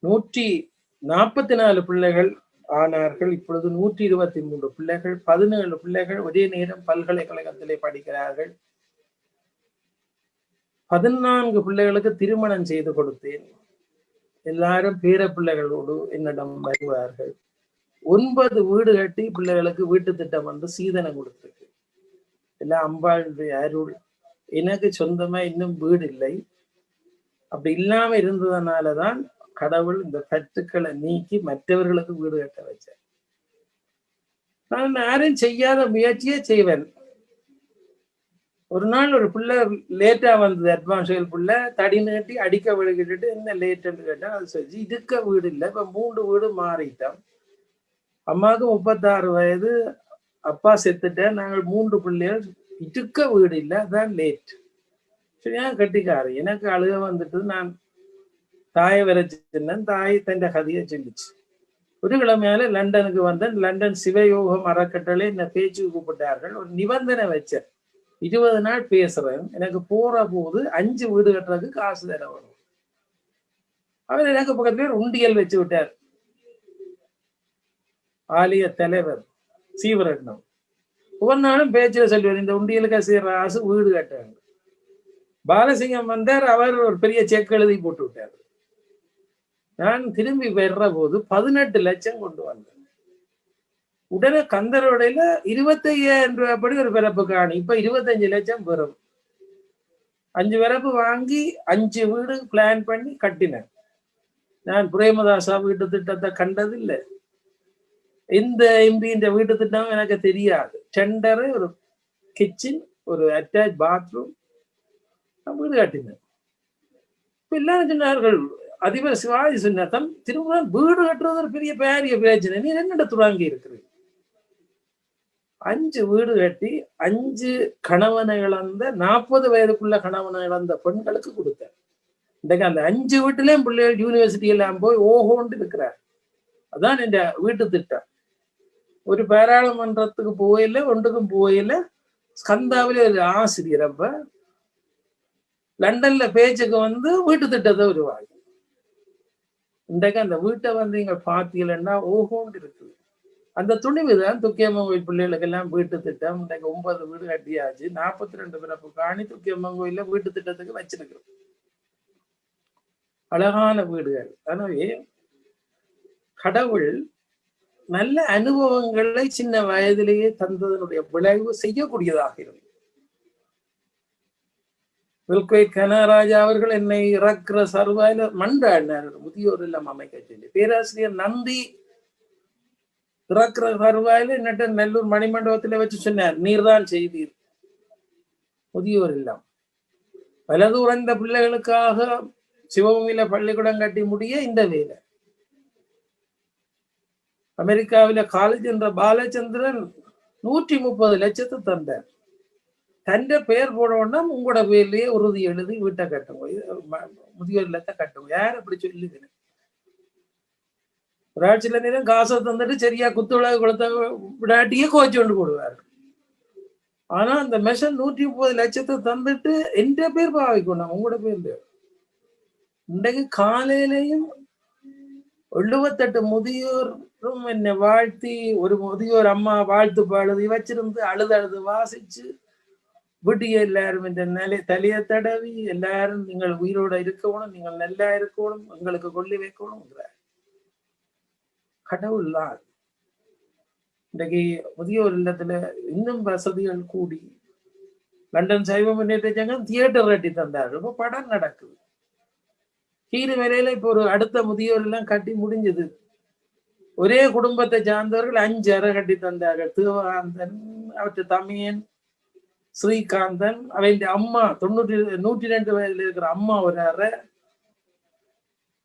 144 பிள்ளைகள் ஆனார்கள் இப்பொழுது 123 பிள்ளைகள் 17 பிள்ளைகள் ஒரே நேரம் பல்கலைக்கழகத்திலே படிக்கிறார்கள் 14 பிள்ளைகளுக்கு திருமணம் செய்து கொடுத்தேன் எல்லாரும் பேர பிள்ளைகளோடு என்னிடம் வருவார்கள் 9 வீடு கட்டி பிள்ளைகளுக்கு வீட்டு திட்டம் வந்து சீதனம் கொடுத்துருக்கு எல்லாம் அம்பாளுடைய அருள் எனக்கு சொந்தமா இன்னும் வீடு இல்லை அப்படி இல்லாம இருந்ததுனாலதான் கடவுள் இந்த பற்றுக்களை நீக்கி மற்றவர்களுக்கு வீடு கட்ட வச்சார் நான் யாரும் செய்யாத முயற்சியே செய்வேன் ஒரு நாள் ஒரு பிள்ளை லேட்டா வந்தது அட்வான்ஸ் பிள்ளை தடி நீட்டி அடிக்க விழுகிட்டு என்ன லேட்டுன்னு கேட்டா அது சொல்லி இதுக்க வீடு இல்லை இப்ப 3 வீடு மாறிட்டோம் அம்மாவுக்கு 36 வயது அப்பா செத்துட்டேன் நாங்கள் 3 பிள்ளைகள் இதுக்க வீடு இல்லை அதான் லேட் சரியா கட்டிக்காரு எனக்கு அழுக வந்துட்டு நான் தாயை வர சொன்னேன் தாய் தன் கதையை சொல்லிச்சு ஒரு கிழமையால லண்டனுக்கு வந்தேன் லண்டன் சிவயோகம் அறக்கட்டளை என்ன பேச்சு கூப்பிட்டார்கள் ஒரு நிபந்தனை வச்சேன் 20 நாள் பேசுறேன் எனக்கு போற போது 5 வீடு கட்டுறதுக்கு காசு தர வரும் அவர் எனக்கு பக்கத்துல உண்டியல் வச்சு விட்டார் ஆலய தலைவர் சீவரட்னம் ஒவ்வொரு நாளும் பேச்சுல சொல்லுவார் இந்த உண்டியலுக்கு செய்யற காசு வீடு கட்டாங்க பாலசிங்கம் வந்தார் அவர் ஒரு பெரிய செக் எழுதி போட்டு விட்டார் நான் திரும்பி வர்ற போது 18 லட்சம் கொண்டு வந்தேன் உடனே கந்தரோடையில 25,000 ரூபாய் படி ஒரு பிறப்பு காணி இப்ப 25 லட்சம் பெறும் 5 பிறப்பு வாங்கி 5 வீடு பிளான் பண்ணி கட்டினேன் நான் பிரேமதாசா வீட்டு திட்டத்தை கண்டது இல்லை இந்த எம்பி இந்த வீட்டு திட்டம் எனக்கு தெரியாது டெண்டரு ஒரு கிச்சன் ஒரு அட்டாச் பாத்ரூம் வீடு கட்டினேன் இப்ப எல்லாரும் சொன்னார்கள், அதிபர் சிவாஜி சொன்னார், திரும்ப வீடு கட்டுறது ஒரு பெரிய பேரிய பிரச்சனை, நீ என்னிட துறாங்கி இருக்கிறது. 5 வீடு கட்டி 5 கணவனை இழந்த 40 வயதுக்குள்ள கணவனை இழந்த பெண்களுக்கு கொடுத்தார். இன்றைக்கு அந்த 5 வீட்டிலேயும் பிள்ளைகள் யூனிவர்சிட்டி எல்லாம் போய் ஓஹோண்டு இருக்கிறார். அதான் என் வீட்டு திட்டம். ஒரு பாராளுமன்றத்துக்கு போயில, ஒன்றுக்கும் போயில, ஸ்கந்தாவில ஒரு ஆசிரியர் அப்ப லண்டன்ல பேச்சுக்கு வந்து வீட்டு திட்டத்தை உருவாகி, இன்றைக்கு அந்த வீட்டை வந்து நீங்க பார்த்தீங்கன்னா ஓஹோண்டு இருக்குது. அந்த துணிவுதான் துக்கியம்மன் கோயில் பிள்ளைகளுக்கு எல்லாம் வீட்டு திட்டம். இன்றைக்கு 9 வீடு கட்டியாச்சு, 42 பிறப்பு காணி துக்கியம்மன் கோயில வீட்டு திட்டத்துக்கு வச்சிருக்கிறோம். அழகான வீடுகள். எனவே கடவுள் நல்ல அனுபவங்களை சின்ன வயதிலேயே தந்ததனுடைய விளைவு செய்யக்கூடியதாக இருந்தது. வில்கோய் கனராஜா அவர்கள் என்னை இறக்குற சர்வாயில மண்டாடினார், முதியோர் இல்லம் அமைக்க சொல்லி. பேராசிரியர் நந்தி இறக்குற சர்வாயில என்னட்ட நெல்லூர் மணிமண்டபத்தில் வச்சு சொன்னார், நீர்தான் செய்தீர் முதியோர் இல்லம். பலதூரம் இந்த பிள்ளைகளுக்காக சிவபூமியில பள்ளிக்கூடம் கட்டி முடிய இந்த வேலை. அமெரிக்காவில காலேஜ் என்ற பாலச்சந்திரன் 130 லட்சத்தை தந்தார். தந்த பெயர் போடணும்னா உங்களோட பேர்லயே உறுதி எழுதி வீட்டை கட்டுங்க, முதியோர் இல்லத்தை கட்டுங்க. யார் அப்படி சொல்லுது? ஒரு ஆட்சியில நேரம் காசை தந்துட்டு சரியா குத்துவிளக்கு கொடுத்த விடாட்டியே கோச்சு கொண்டு போடுவார். ஆனா அந்த மெஷன் 130 லட்சத்தை தந்துட்டு எந்த பேர் பாவிக்கணும், உங்களோட பேர்ல. இன்றைக்கு காலையிலையும் 78 முதியோரும் என்னை வாழ்த்தி, ஒரு முதியோர் அம்மா வாழ்த்து பாடுதி வச்சிருந்து அழுது வாசிச்சு வீட்டிய எல்லாரும் என்ற தலையை தடவி எல்லாரும் நீங்கள் உயிரோட இருக்கணும், நீங்கள் நல்லா இருக்கணும், உங்களுக்கு கொள்ளி வைக்கணும். கடவுள் தான். இன்றைக்கு முதியோர் இல்லத்துல இன்னும் வசதிகள் கூடி லண்டன் சைவ முன்னேற்ற சங்கம் தியேட்டர் கட்டி தந்தார்கள். இப்ப படம் நடக்குது. கீழ் வேலையில இப்ப ஒரு அடுத்த முதியோர் எல்லாம் கட்டி முடிஞ்சது. ஒரே குடும்பத்தை சார்ந்தவர்கள் 5 அறை கட்டி தந்தார்கள். தேவகாந்தன், அவற்றை தமையன் ஸ்ரீகாந்தன், அவன் அம்மா 102 வயதுல இருக்கிற அம்மா ஒரு அறை,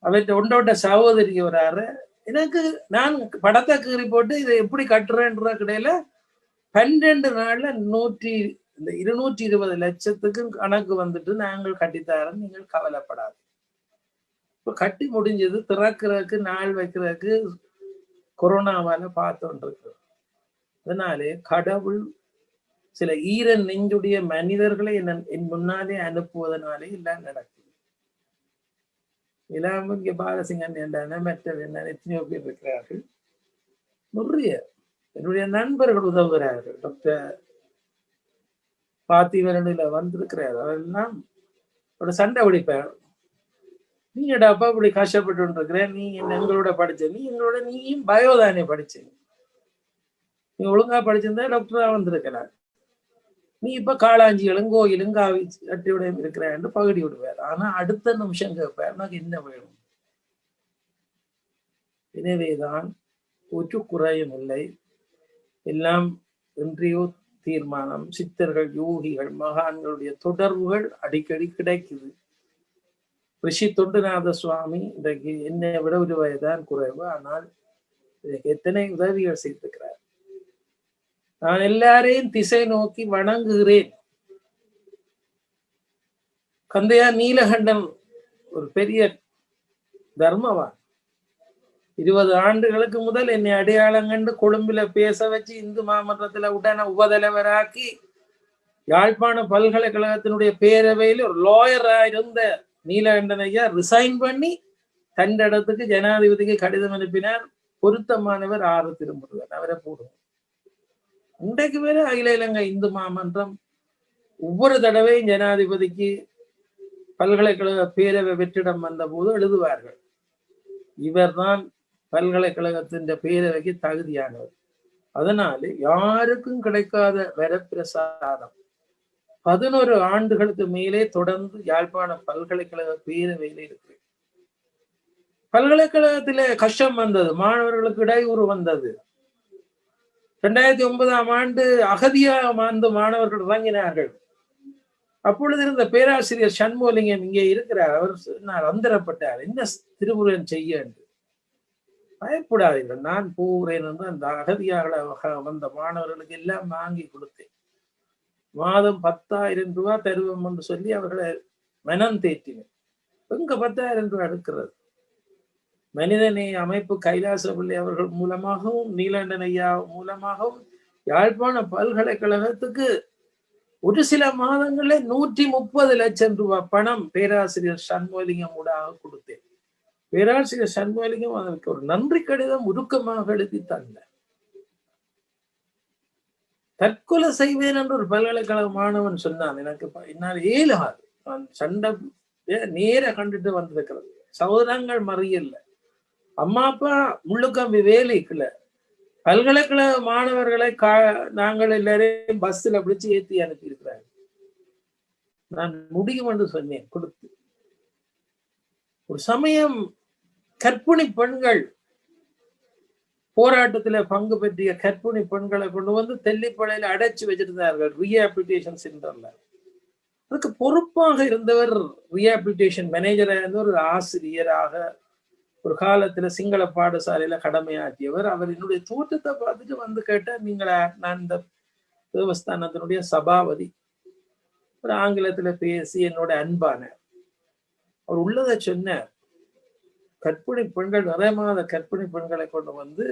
அவற்றை ஒன்றோட்ட சகோதரி ஒரு அறை. எனக்கு நான் படத்தை கீறி போட்டு இதை எப்படி கட்டுறேன்ற கிடையில 12 நாள்ல 220 லட்சத்துக்கு கணக்கு வந்துட்டு நாங்கள் கட்டித்தாரோம், நீங்கள் கவலைப்படாது. இப்ப கட்டி முடிஞ்சது. திறக்கிறதுக்கு நாள் வைக்கிறதுக்கு கொரோனாவால பார்த்துட்டு இருக்கு. அதனாலே கடவுள் சில ஈர நெஞ்சுடைய மனிதர்களை என் முன்னாலே அனுப்புவதனாலே எல்லாம் நடக்குது. எல்லாம் இங்க பாலசிங்கன் என்றான மற்ற எத்தனையோ பேர் இருக்கிறார்கள். நிறைய என்னுடைய நண்பர்கள் உதவுகிறார்கள். டாக்டர் பார்த்திவரனில வந்திருக்கிறார். அவரெல்லாம் ஒரு சண்டை பிடிப்பார். நீ அப்பா இப்படி கஷ்டப்பட்டு இருக்கிற, நீ எங்களோட படிச்ச, நீயும் பயோதானே படிச்ச, நீ ஒழுங்கா படிச்சிருந்தா டாக்டரா வந்திருக்கிறார், நீ இப்ப காளாஞ்சிகளும் கோயிலும் காவி கட்டியுடையும் இருக்கிறான்னு பகுதி விடுவார். ஆனா அடுத்த நிமிஷம் கேட்பார், எனக்கு என்ன வேணும். எனவேதான் ஒரு குறையும் இல்லை, எல்லாம் இன்றையோ தீர்மானம். சித்தர்கள், யோகிகள், மகான்களுடைய தொடர்புகள் அடிக்கடி கிடைக்குது. ரிஷி தொண்டுநாத சுவாமி இன்றைக்கு என்னை விட ஒரு வயதான் குறைவு, ஆனால் எத்தனை உதவிகள் செய்திருக்கிறார். நான் எல்லாரையும் திசை நோக்கி வணங்குகிறேன். கந்தையா நீலகண்டன் ஒரு பெரிய தர்மவான். 20 ஆண்டுகளுக்கு முதல் என்னை அடையாளம் கண்டு கொழும்புல பேச வச்சு இந்து மாமன்றத்துல உடனே உபதலைவராக்கி யாழ்ப்பாண பல்கலைக்கழகத்தினுடைய பேரவையில் ஒரு லாயரா இருந்த நீலகண்டன் ஐயா ரிசைன் பண்ணி தன் இடத்துக்கு ஜனாதிபதிக்கு கடிதம் அனுப்பினார். பொருத்தமானவர் 6 திருமுருகன், அவரை போடுவோம். இன்றைக்கு வேற அகில இலங்கை இந்து மாமன்றம் ஒவ்வொரு தடவையும் ஜனாதிபதிக்கு பல்கலைக்கழக பேரவை வெற்றிடம் வந்த போது எழுதுவார்கள், இவர்தான் பல்கலைக்கழகத்தின் பேரவைக்கு தகுதியானவர். அதனால யாருக்கும் கிடைக்காத வரப்பிரசாதம் 11 ஆண்டுகளுக்கு மேலே தொடர்ந்து யாழ்ப்பாண பல்கலைக்கழக பேரவையில இருக்கு. பல்கலைக்கழகத்திலே கஷ்டம் வந்தது, மாணவர்களுக்கு இடையூறு வந்தது. 2009ஆம் ஆண்டு அகதியாக மாணவர்கள் இறங்கினார்கள். அப்பொழுது இருந்த பேராசிரியர் சண்முகலிங்கம் இங்கே இருக்கிறார். அவர் நான் அந்தரப்பட்டார், என்ன திருமுருகன் செய்ய என்று. பயப்படாதீர்கள், நான் போகிறேன் என்று அந்த அகதியாக வந்த மாணவர்களுக்கு எல்லாம் வாங்கி கொடுத்தேன். மாதம் 10,000 ரூபாய் தருவோம் என்று சொல்லி அவர்களை மனம் தேற்றினேன். எங்க 10,000 ரூபாய் எடுக்கிறது? மனிதநேய அமைப்பு கைலாச பிள்ளை அவர்கள் மூலமாகவும் நீலகண்டன் ஐயா மூலமாகவும் யாழ்ப்பாண பல்கலைக்கழகத்துக்கு ஒரு சில மாதங்களே 130 லட்சம் ரூபாய் பணம் பேராசிரியர் சண்முகலிங்கம் ஊடாக கொடுத்தேன். பேராசிரியர் சண்முகலிங்கம் அதற்கு ஒரு நன்றி கடிதம் உருக்கமாக எழுதி தந்தார். தற்கொலை செய்வேன் என்று ஒரு பல்கலைக்கழக மாணவன் சொன்னான், எனக்கு என்னால் ஏலாது, நான் சண்டை நேர கண்டுட்டு வந்திருக்கிறது, சகோதரங்கள் மறியல்ல, அம்மா அப்பா முள்ளுக்கம்பி வேலைக்குள்ள, பல்கலைக்கழக மாணவர்களை நாங்கள் எல்லாரையும் பஸ்ல பிடிச்சு ஏற்றி அனுப்பி இருக்கிறாங்க, நான் முடியும் என்று சொன்னேன் கொடுத்து. ஒரு சமயம் கற்பிணி பெண்கள் போராட்டத்துல பங்கு பெற்றிய கற்பிணி பெண்களை கொண்டு வந்து தெல்லிப்பளையில அடைச்சு வச்சிருந்தார்கள் ரீஹாபிலிட்டேஷன் சென்டர்ல. அதுக்கு பொறுப்பாக இருந்தவர் ரீஹாபிலிட்டேஷன் மேனேஜராக இருந்த ஒரு ஆசிரியராக ஒரு காலத்துல சிங்கள பாடசாலையில கடமையாற்றியவர். அவர் என்னுடைய தோற்றத்தை பார்த்துட்டு வந்து கேட்டார், நீங்களா? நான் இந்த தேவஸ்தானத்தினுடைய சபாபதி. ஒரு ஆங்கிலத்துல பேசி என்னோட அன்பான அவர் உள்ளதை சொன்னார். கற்பிணி பெண்கள், நிறைய மாத கற்பிணி பெண்களை கொண்டு வந்து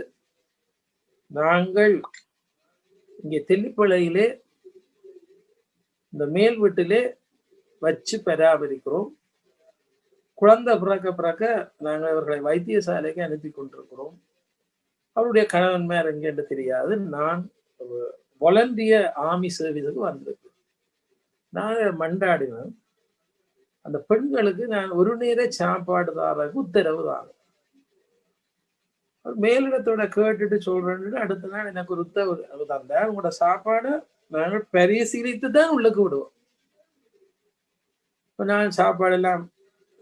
நாங்கள் இங்கே தெல்லிப்பளையிலே இந்த மேல் வீட்டிலே வச்சு பராமரிக்கிறோம். குழந்தை பிறக்க நாங்கள் அவர்களை வைத்தியசாலைக்கு அனுப்பி கொண்டிருக்கிறோம். அவருடைய கணவன்மார் எங்கேன்னு தெரியாது. நான் வாலண்டியர் ஆர்மி சர்வீஸுக்கு வந்திருக்கேன். நான் மண்டாடினேன், அந்த பெண்களுக்கு நான் ஒரு நேர சாப்பாடு தாரக்கு உத்தரவு தான். மேலிடத்தோட கேட்டுட்டு சொல்றேன்னு அடுத்த நாள் எனக்கு ஒரு உத்தரவு தந்தா, உங்களோட சாப்பாடை நாங்கள் பரிசீலித்து தான் உள்ளுக்கு விடுவோம். இப்போ நான் சாப்பாடு எல்லாம்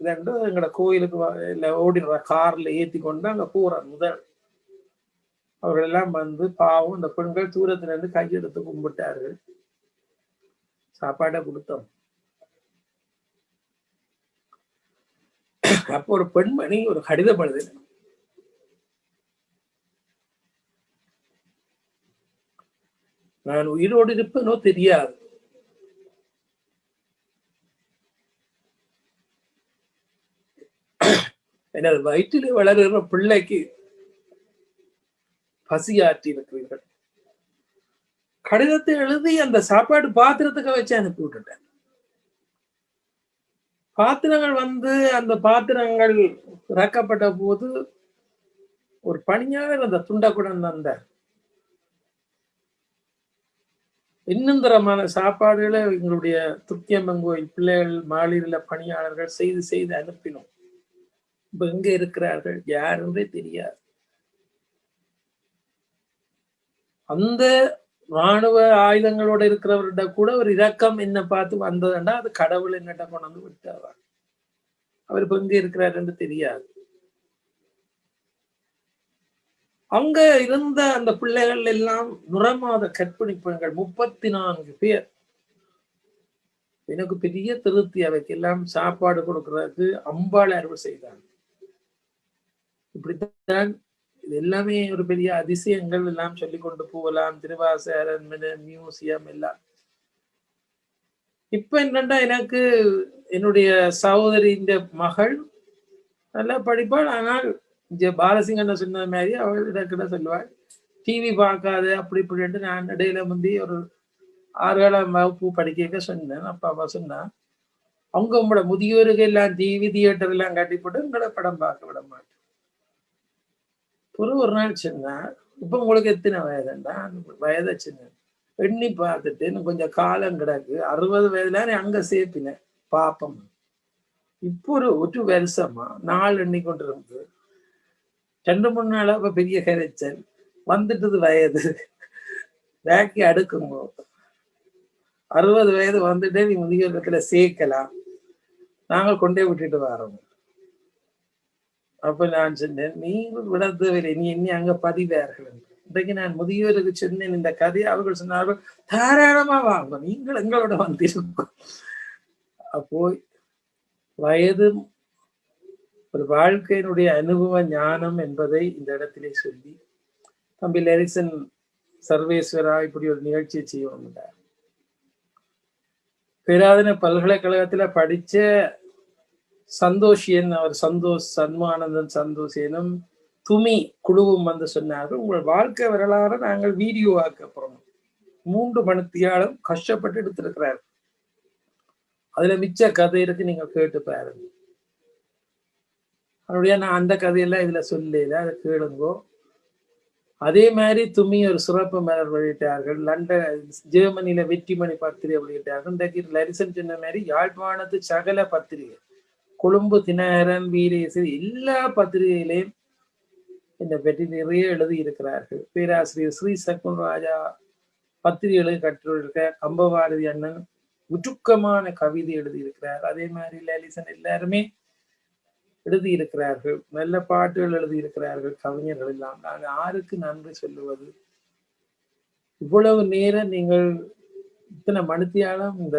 இதென்று எங்களோட கோயிலுக்கு இல்லை ஓடிடுற கார்ல ஏற்றி கொண்டு அங்கே போறார். முதல் அவர்கள் எல்லாம் வந்து பாவம் இந்த பெண்கள் தூரத்துல இருந்து கையெடுத்து கும்பிட்டார்கள். சாப்பாடை கொடுத்தோம். அப்போ ஒரு பெண்மணி ஒரு கடிதம் எழுதின, நான் உயிரோடு இருப்பேனோ தெரியாது, எனது வயிற்றிலே வளர்கிற பிள்ளைக்கு பசியாற்றி இருக்கிறீர்கள். கடிதத்தை எழுதி அந்த சாப்பாடு பாத்திரத்துக்கு வச்சு அனுப்பி விட்டுட்டேன். பாத்திரங்கள் வந்து அந்த பாத்திரங்கள் இறக்கப்பட்ட போது ஒரு பணியாளர் அந்த துண்டக்குடன் வந்தார். இன்னும் தரமான சாப்பாடுகளை எங்களுடைய துர்க்கியம்மன் கோயில் பிள்ளைகள் மாளிகையில பணியாளர்கள் செய்து அனுப்பினோம். இப்ப எங்க இருக்கிறார்கள் யாருன்றே தெரியாது. அந்த ராணுவ ஆயுதங்களோட இருக்கிறவர்கிட்ட கூட ஒரு இரக்கம் என்ன பார்த்து வந்ததுண்டா அது கடவுள் என்னட்ட கொண்டு விட்டார். அவர் இப்ப எங்க இருக்கிறாருன்னு தெரியாது. அங்க இருந்த அந்த பிள்ளைகள் எல்லாம் நுரமாத கற்பிணி பெண்கள் 34 பேர். எனக்கு பெரிய திருப்தி, அவைக்கு எல்லாம் சாப்பாடு கொடுக்கறதுக்கு அம்பாள் அறுவை செய்தாங்க. இப்படித்தான் இது எல்லாமே ஒரு பெரிய அதிசயங்கள் எல்லாம் சொல்லி கொண்டு போகலாம். திருவாச அரண்மனை, மியூசியம் எல்லாம். இப்ப என்னண்டா, எனக்கு என்னுடைய சகோதரியின் மகள் நல்லா படிப்பாள். ஆனால் பாலசிங்கன்னு சொன்ன மாதிரி அவள் இடக்கிட்ட சொல்லுவாள், டிவி பார்க்காத அப்படி இப்படின்ட்டு. நான் இடையில முந்தி ஒரு 6ஆம் வகுப்பு படிக்க சொன்னேன். அப்பா சொன்னா, அவங்க உங்களோட முதியோருக்கு எல்லாம் டிவி தியேட்டர் எல்லாம் கட்டிப்பட்டு உங்களை படம் பார்க்க விட மாட்டேன். ஒரு நாள் சொன்னா, இப்ப உங்களுக்கு எத்தனை வயதுண்டா? வயதை சின்ன எண்ணி பார்த்துட்டு எனக்கு கொஞ்சம் காலம் கிடக்கு, 60 வயதுல அங்க சேர்ப்பினேன் பாப்பம். இப்போ ஒரு வருஷமா நாள் எண்ணி கொண்டு இருந்து 2-3 நாளா இப்ப பெரிய கரைச்சல் வந்துட்டது. வயது பேக்கி அடுக்கும்போ 60 வயது வந்துட்டே நீ முதியோரத்துல சேர்க்கலாம், நாங்கள் கொண்டே விட்டுட்டு வரோம். அப்ப நான் சொன்னேன், நீங்கள் விட தேவையில்லை, நீ என்ன அங்க பதிவார்கள். இன்றைக்கு நான் முதியோருக்கு சொன்னேன் இந்த கதையை. அவர்கள் சொன்னார்கள், தாராளமா வாங்க, நீங்கள் எங்களோட வந்திருக்கோம். அப்போ வயது ஒரு வாழ்க்கையினுடைய அனுபவ ஞானம் என்பதை இந்த இடத்திலே சொல்லி தம்பி லெரிசன் சர்வேஸ்வரா இப்படி ஒரு நிகழ்ச்சியை செய்வோம். பேராதன பல்கலைக்கழகத்துல படிச்ச சந்தோஷியன், அவர் சண்முகானந்தன் சந்தோஷியனும் துமி குழுவும் வந்து சொன்னார்கள், உங்கள் வாழ்க்கை வரலாறு நாங்கள் வீடியோ ஆக்க போறோம். 3 மணித்தியாலும் கஷ்டப்பட்டு எடுத்திருக்கிறார். அதுல மிச்ச கதை இருக்கு, நீங்க கேட்டு பாருங்க. அதனுடைய நான் அந்த கதையெல்லாம் இதுல சொல்லல, அதை கேளுங்கோ. அதே மாதிரி துமி ஒரு சிறப்பு மலர் வெளியிட்டார்கள். லண்டன் ஜெர்மனியில வெற்றிமணி பத்திரிகை வெளியிட்டார்கள். இன்றைக்கு லரிசன் சொன்ன மாதிரி யாழ்ப்பாணத்து சகல பத்திரிகை, கொழும்பு தினகரன், வீரேசன், எல்லா பத்திரிகையிலையும் என்னை பற்றி நிறைய எழுதி இருக்கிறார்கள். பேராசிரியர் ஸ்ரீ சகுன் ராஜா பத்திரிகைகளை கற்றுருக்க, கம்பபாரதி அண்ணன் உருக்கமான கவிதை எழுதியிருக்கிறார். அதே மாதிரி லலிசன் எல்லாருமே எழுதியிருக்கிறார்கள், நல்ல பாட்டுகள் எழுதியிருக்கிறார்கள், கவிஞர்கள் எல்லாம். நான் யாருக்கு நன்றி சொல்லுவது? இவ்வளவு நேரம் நீங்கள் இத்தனை மணித்தியாலும் இந்த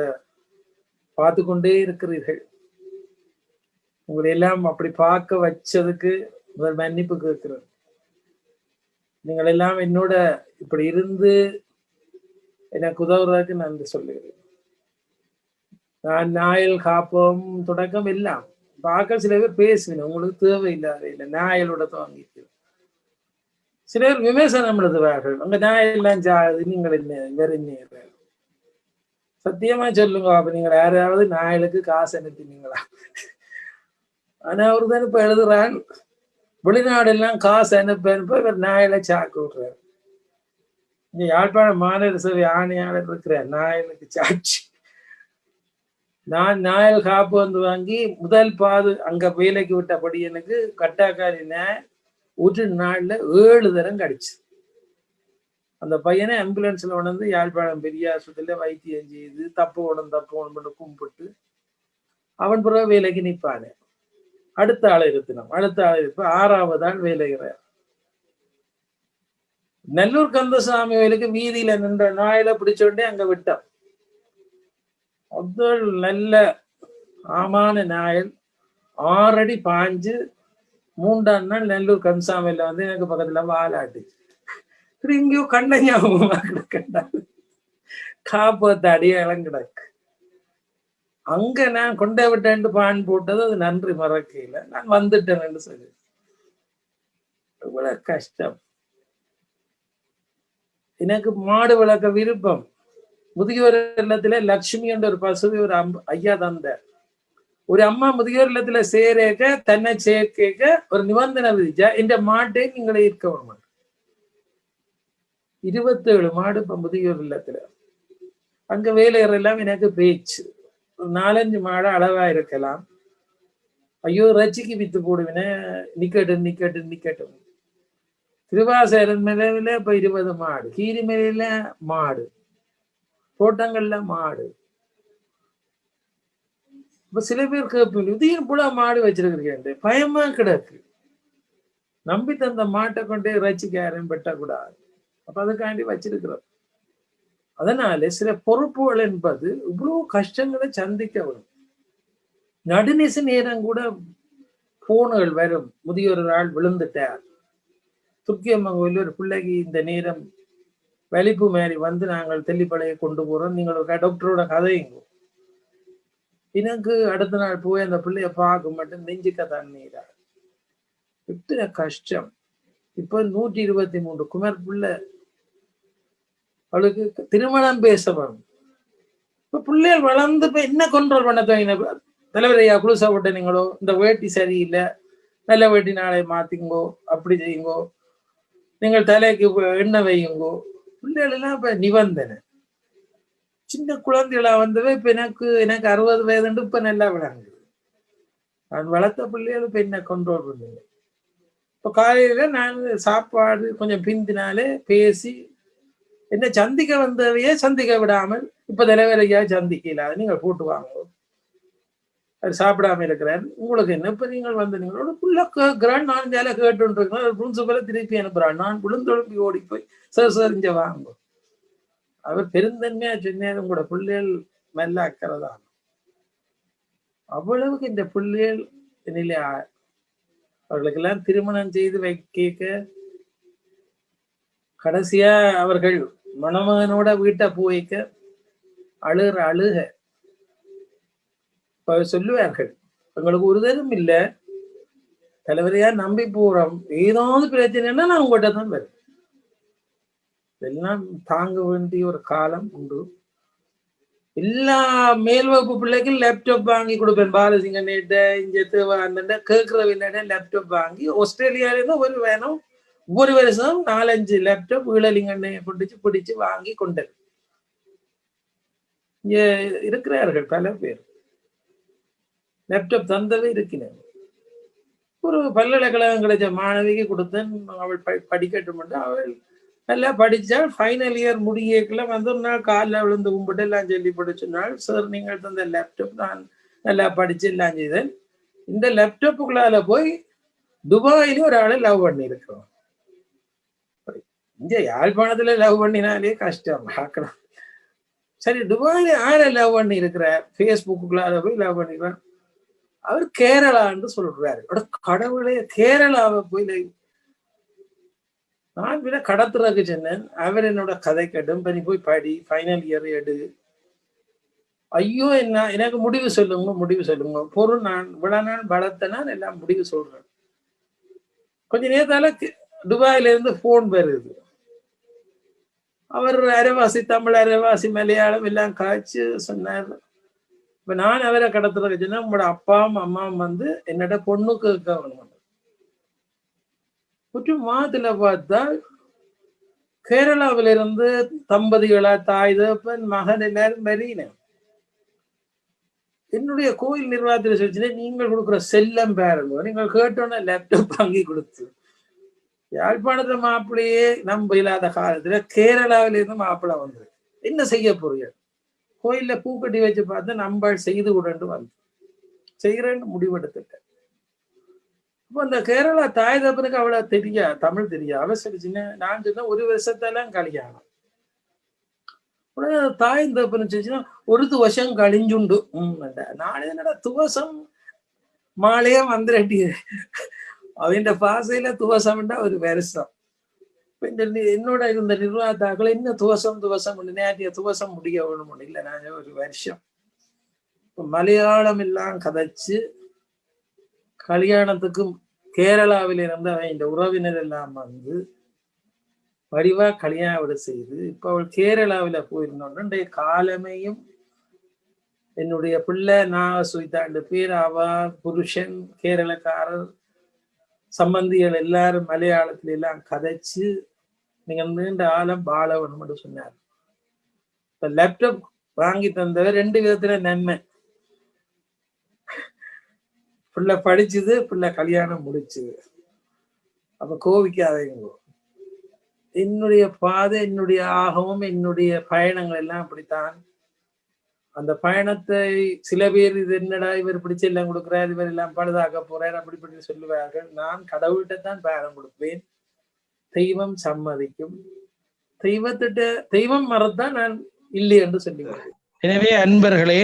பார்த்து கொண்டே இருக்கிறீர்கள். உங்களை எல்லாம் அப்படி பார்க்க வச்சதுக்கு முதல் மன்னிப்பு கேட்கிறேன். நீங்கள் எல்லாம் என்னோட இப்படி இருந்து எனக்கு உதவுறதுக்கு நன்றி சொல்லுகிறேன். நான் நாயல் காப்போம் தொடக்கம் எல்லாம் பார்க்க சில பேர் பேசுவேன், உங்களுக்கு தேவையில்லாத இல்லை, நாயலோட வாங்கிட்டு சில பேர் விமர்சனம் எழுதுவார்கள், உங்க நாயெல்லாம் சாகுது, நீங்கள் என்ன வெறுநீர். சத்தியமா சொல்லுங்க, அப்ப நீங்கள் யாராவது நாயலுக்கு காசு அனுப்பினீங்களா? ஆனா அவரு தான் இப்ப எழுதுறான், வெளிநாடு எல்லாம் காசு அனுப்ப இவர் நாயலை சாக்கு விடுறாரு. இங்க யாழ்ப்பாணம் மாநகர சபை ஆணையாளர் இருக்கிறார், நாயலுக்கு சாட்சி. நான் நாயல் காப்பு வந்து வாங்கி முதல் பாது அங்க வேலைக்கு விட்டபடி எனக்கு கட்டாக்காரி ஒரு நாள்ல 7 தரம் கிடைச்சு. அந்த பையனை ஆம்புலன்ஸ்ல உணர்ந்து யாழ்ப்பாணம் பெரிய ஆஸ்பத்திரியில வைத்தியம் செய்து தப்பு கும்பிட்டு அவன் பிறகு வேலைக்கு நிற்பானு. அடுத்த ஆளை இருத்தினோம், அடுத்த ஆளை இருப்ப 6வது ஆள் வேலைகிறார். நல்லூர் கந்தசாமி வேலைக்கு வீதியில நின்ற நாயில பிடிச்சோடனே அங்க விட்டான். முதல் நல்ல ஆமான நாயல் 6 அடி பாஞ்சு 3ஆம் நாள் நல்லூர் கந்தசாமியில வந்து எனக்கு பக்கத்துல வாலாட்டு இங்கேயோ கண்ண ஞாபகமா கிடக்கண்டாது, காப்பத்து அடியாளம் கிடக்கு. அங்க நான் கொண்டே விட்டேன் பான் போட்டது, அது நன்றி மறக்கையில நான் வந்துட்டேன்னு சொல்லி. இவ்வளவு கஷ்டம். எனக்கு மாடு வளர்க்க விருப்பம். முதியோர் இல்லத்துல லட்சுமி என்ற ஒரு பசுவை ஒரு ஐயா தந்தார். ஒரு அம்மா முதியோர் இல்லத்துல சேரேக்க தன்னை சேர்க்க ஒரு நிபந்தனை விதிச்சா, இந்த மாட்டை நீங்களை இருக்க வேணும். 27 மாடு இப்ப முதியோர் இல்லத்துல. அங்க வேலையர் எல்லாம் எனக்கு பேச்சு, ஒரு 4-5 மாடு அளவா இருக்கலாம். ஐயோ ரச்சிக்கு வித்து போடுவேன்னு நிக்கட்டும். திருவாசேரன் மேல இப்ப 20 மாடு, கீரி மேல மாடு, தோட்டங்கள்ல மாடு. இப்ப சில பேர் கேட்பீங்க, இதையும் கூட மாடு வச்சிருக்கிறீங்க, பயமா கிடக்கு. நம்பி தந்த மாட்டை கொண்டே ரச்சிக்க யாரும் வெட்டக்கூடாது. அப்ப அதுக்காண்டி வச்சிருக்கிறோம். அதனால சில பொறுப்புகள் என்பது இவ்வளவு கஷ்டங்களை சந்திக்க வரும். நடுநிசு நேரம் கூட போன்கள் வரும், முதியோர் ஆள் விழுந்துட்டார், துர்க்கியம்மன் கோயில் ஒரு பிள்ளைக்கு இந்த நேரம் வலிப்பு மாதிரி வந்து நாங்கள் தெல்லிப்பளையை கொண்டு போறோம், நீங்கள் டாக்டரோட கதையுங்க. எனக்கு அடுத்த நாள் போய் அந்த பிள்ளைய பார்க்க மட்டும் நெஞ்சுக்க தண்ணீரா. இத்தனை கஷ்டம். இப்ப 123 குமர் பிள்ளை, அவளுக்கு திருமணம் பேச வரும். இப்ப பிள்ளைகள் வளர்ந்து இப்ப என்ன கண்ட்ரோல் பண்ண துவங்கின? தலைவரையா குளிசா விட்ட நீங்களோ, இந்த வேட்டி சரியில்லை, நல்ல வேட்டி நாளை மாத்திங்கோ, அப்படி செய்யுங்கோ, நீங்கள் தலைக்கு எண்ணெய் வையுங்கோ. பிள்ளைகள் எல்லாம் இப்ப நிபந்தனை. சின்ன குழந்தைகளா வந்தவே இப்ப எனக்கு 60 வயதுண்டு இப்ப நல்லா விளங்குது. நான் வளர்த்த பிள்ளைகள் இப்ப என்ன கண்ட்ரோல் பண்ணுங்க. இப்ப காலையில நான் சாப்பாடு கொஞ்சம் பிந்தினாலே பேசி என்ன சந்திக்க வந்தவையே சந்திக்க விடாமல் இப்ப தலைவரையா சந்திக்கல, நீங்கள் போட்டு வாங்க, அது சாப்பிடாம இருக்கிறார், உங்களுக்கு என்ன? இப்ப நீங்கள் வந்து நீங்களோட புள்ள கேட்கிறான், நான் ஜால கேட்டு இருக்கேன், பிரின்சிபலை திருப்பி அனுப்புறான், நான் விழுந்தொழுப்பி ஓடி போய் சார் இங்க வாங்க. அவர் பெருந்தன்மையா சொன்னார், உங்களோட பிள்ளைகள் நல்ல அக்கறை தான். அவ்வளவுக்கு இந்த பிள்ளைகள் நிலை அவர்களுக்கெல்லாம் திருமணம் செய்து வைக்க கடைசியா அவர்கள் மணமகனோட வீட்டை போய்க்க அழுக சொல்லுவார்கள், எங்களுக்கு ஒரு தரம் இல்லை, தலைவரையா நம்பி போறோம், ஏதாவது பிரச்சனைன்னா நான் உங்கள்கிட்ட தான் வருவேன். இதெல்லாம் தாங்க வேண்டிய ஒரு காலம் உண்டு. எல்லா மேல் வகுப்பு பிள்ளைக்கும் லேப்டாப் வாங்கி கொடுப்பேன். பாலசிங்க நேட்ட இங்க அந்த கேட்கறவில்லை லேப்டாப் வாங்கி ஆஸ்திரேலியால இருந்து ஒரு வேணும் ஒவ்வொரு வருஷம் 4-5 லேப்டாப் ஈழலிங்கண்ணை பிடிச்சு வாங்கி கொண்டது. இங்க இருக்கிறார்கள் பல பேர் லேப்டாப் தந்தவே இருக்கிறேன். ஒரு பல்கலைக்கழகம் கிடைச்ச மாணவிக்கு கொடுத்தேன், அவள் படிக்கட்டும். அவள் நல்லா படிச்சால் ஃபைனல் இயர் முடியக்குள்ள வந்து ஒரு நாள் காலில் விழுந்து கும்பிட்டு எல்லாம் சொல்லி படிச்சுனாள், சார் நீங்கள் தந்த லேப்டாப் நான் நல்லா படிச்சு எல்லாம் செய்தேன். இந்த லேப்டாப்புக்குள்ளால போய் துபாயில ஒரு ஆளை லவ் பண்ணி இருக்கிறோம். இங்க யாழ்ப்பாணத்துல லவ் பண்ணினாலே கஷ்டம் பார்க்கலாம். சரி, துபாயில யாரை லவ் பண்ணி இருக்கிறார், ஃபேஸ்புக்குள்ளால போய் லவ் பண்ணிக்கிறார். அவர் கேரளான்னு சொல்றாரு. கடவுளே, கேரளாவை போய் நான் விட கடத்துறதுக்கு சொன்னேன். அவர் என்னோட கதை கேட்டும் பண்ணி போய் படி, ஃபைனல் இயர் எடு. ஐயோ, என்ன எனக்கு முடிவு சொல்லுங்க பொருள், நான் இவ்வளவு நாள் வளர்த்தனால் எல்லாம் முடிவு சொல்றேன். கொஞ்ச நேரத்தால துபாயில இருந்து போன் வருது. அவர் அரைவாசி தமிழ், அரைவாசி மலையாளம் எல்லாம் காய்ச்சி சொன்னார். இப்ப நான் அவரை கடத்துறதுக்கு சொன்னா, உங்களோட அப்பாவும் அம்மாவும் வந்து என்னோட பொண்ணுக்கு கவனம். ஒரு மாதத்துல பார்த்தா கேரளாவில இருந்து தம்பதிகளா, தாய் தகப்பன் மகன் எல்லாரும் வரினேன். என்னுடைய கோயில் நிர்வாகத்தில் சொல்லிச்சுன்னா, நீங்கள் கொடுக்குற செல்லம் பேரங்க நீங்கள் கேட்டோன்னா லேப்டாப் வாங்கி கொடுத்து, யாழ்ப்பாணத்துல மாப்பிள்ளையே நம்ப இல்லாத காலத்துல கேரளாவில இருந்து மாப்பிள்ளை வந்து என்ன செய்ய போறீங்க? கோயில்ல பூக்கட்டி வச்சு பார்த்து நம்ம செய்து கொண்டு வந்து செய்கிறேன்னு முடிவெடுத்துட்டேன். அப்போ அந்த கேரளா தாய் தப்பனுக்கு அவ்வளவு தெரியா, தமிழ் தெரியா. அவசரிச்சுன்னா நான் சொன்ன ஒரு வருஷத்தெல்லாம் கல்யாணம். உடனே தாய் தப்பனு சொல்லிச்சுன்னா, ஒரு துவசம் கழிஞ்சுண்டு. நானே என்னடா துவசம் மாலையே வந்துரட்டி, அவன் பாசையில துவசம்டா ஒரு வருஷம். என்னோட இருந்த நிர்வாகத்தாக்கள் என்ன துவசம் நேற்றைய துவசம் முடிய வேணும் இல்லை, நான் ஒரு வருஷம் மலையாளம் எல்லாம் கதைச்சு கல்யாணத்துக்கு கேரளாவில இருந்து அவன் இந்த உறவினர் எல்லாம் வந்து வடிவா கல்யாணம் செய்து இப்ப அவள் கேரளாவில போயிருந்தோன்ற காலமையும் என்னுடைய பிள்ளை நாகசுவித்தாண்டு பேர், அவ புருஷன் கேரளக்காரர், சம்பந்திகள் எல்லாரும் மலையாளத்துல எல்லாம் கதைச்சு நீங்க நீண்ட ஆழம் பாலவன் என்று சொன்னார். இப்ப லேப்டாப் வாங்கி தந்தவர் 2 விதத்துல நன்மை. பிள்ளை படிச்சுது, பிள்ளை கல்யாணம் முடிச்சுது. அப்ப கோவிக்காதீங்க. என்னுடைய பாதை, என்னுடைய ஆகவும், என்னுடைய பயணங்கள் எல்லாம் அப்படித்தான். அந்த பயணத்தை சில பேர் இது என்னடா இவர் பிடிச்ச எல்லாம் கொடுக்குறாரு, இவர் எல்லாம் பழுதாக்க போறாரு அப்படி சொல்லுவார்கள். நான் கடவுள்கிட்ட தான் பயணம் கொடுப்பேன். தெய்வம் சம்மதிக்கும். தெய்வம் மறத்தான் நான் இல்லை என்று சொல்லுவேன். எனவே அன்பர்களே,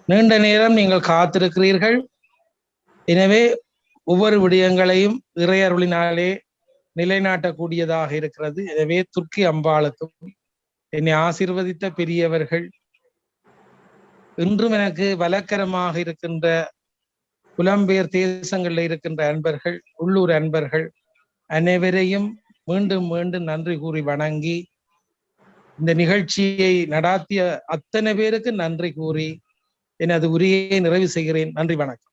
நீண்ட நேரம் நீங்கள் காத்திருக்கிறீர்கள். எனவே ஒவ்வொரு விடயங்களையும் இறையருளினாலே நிலைநாட்டக்கூடியதாக இருக்கிறது. எனவே துர்க்கி அம்பாளுக்கும் என்னை ஆசீர்வதித்த பெரியவர்கள், இன்றும் எனக்கு வலக்கரமாக இருக்கின்ற புலம்பெயர் தேசங்களில் இருக்கின்ற அன்பர்கள், உள்ளூர் அன்பர்கள் அனைவரையும் மீண்டும் மீண்டும் நன்றி கூறி வணங்கி, இந்த நிகழ்ச்சியை நடாத்திய அத்தனை பேருக்கு நன்றி கூறி எனது உரையை நிறைவு செய்கிறேன். நன்றி, வணக்கம்.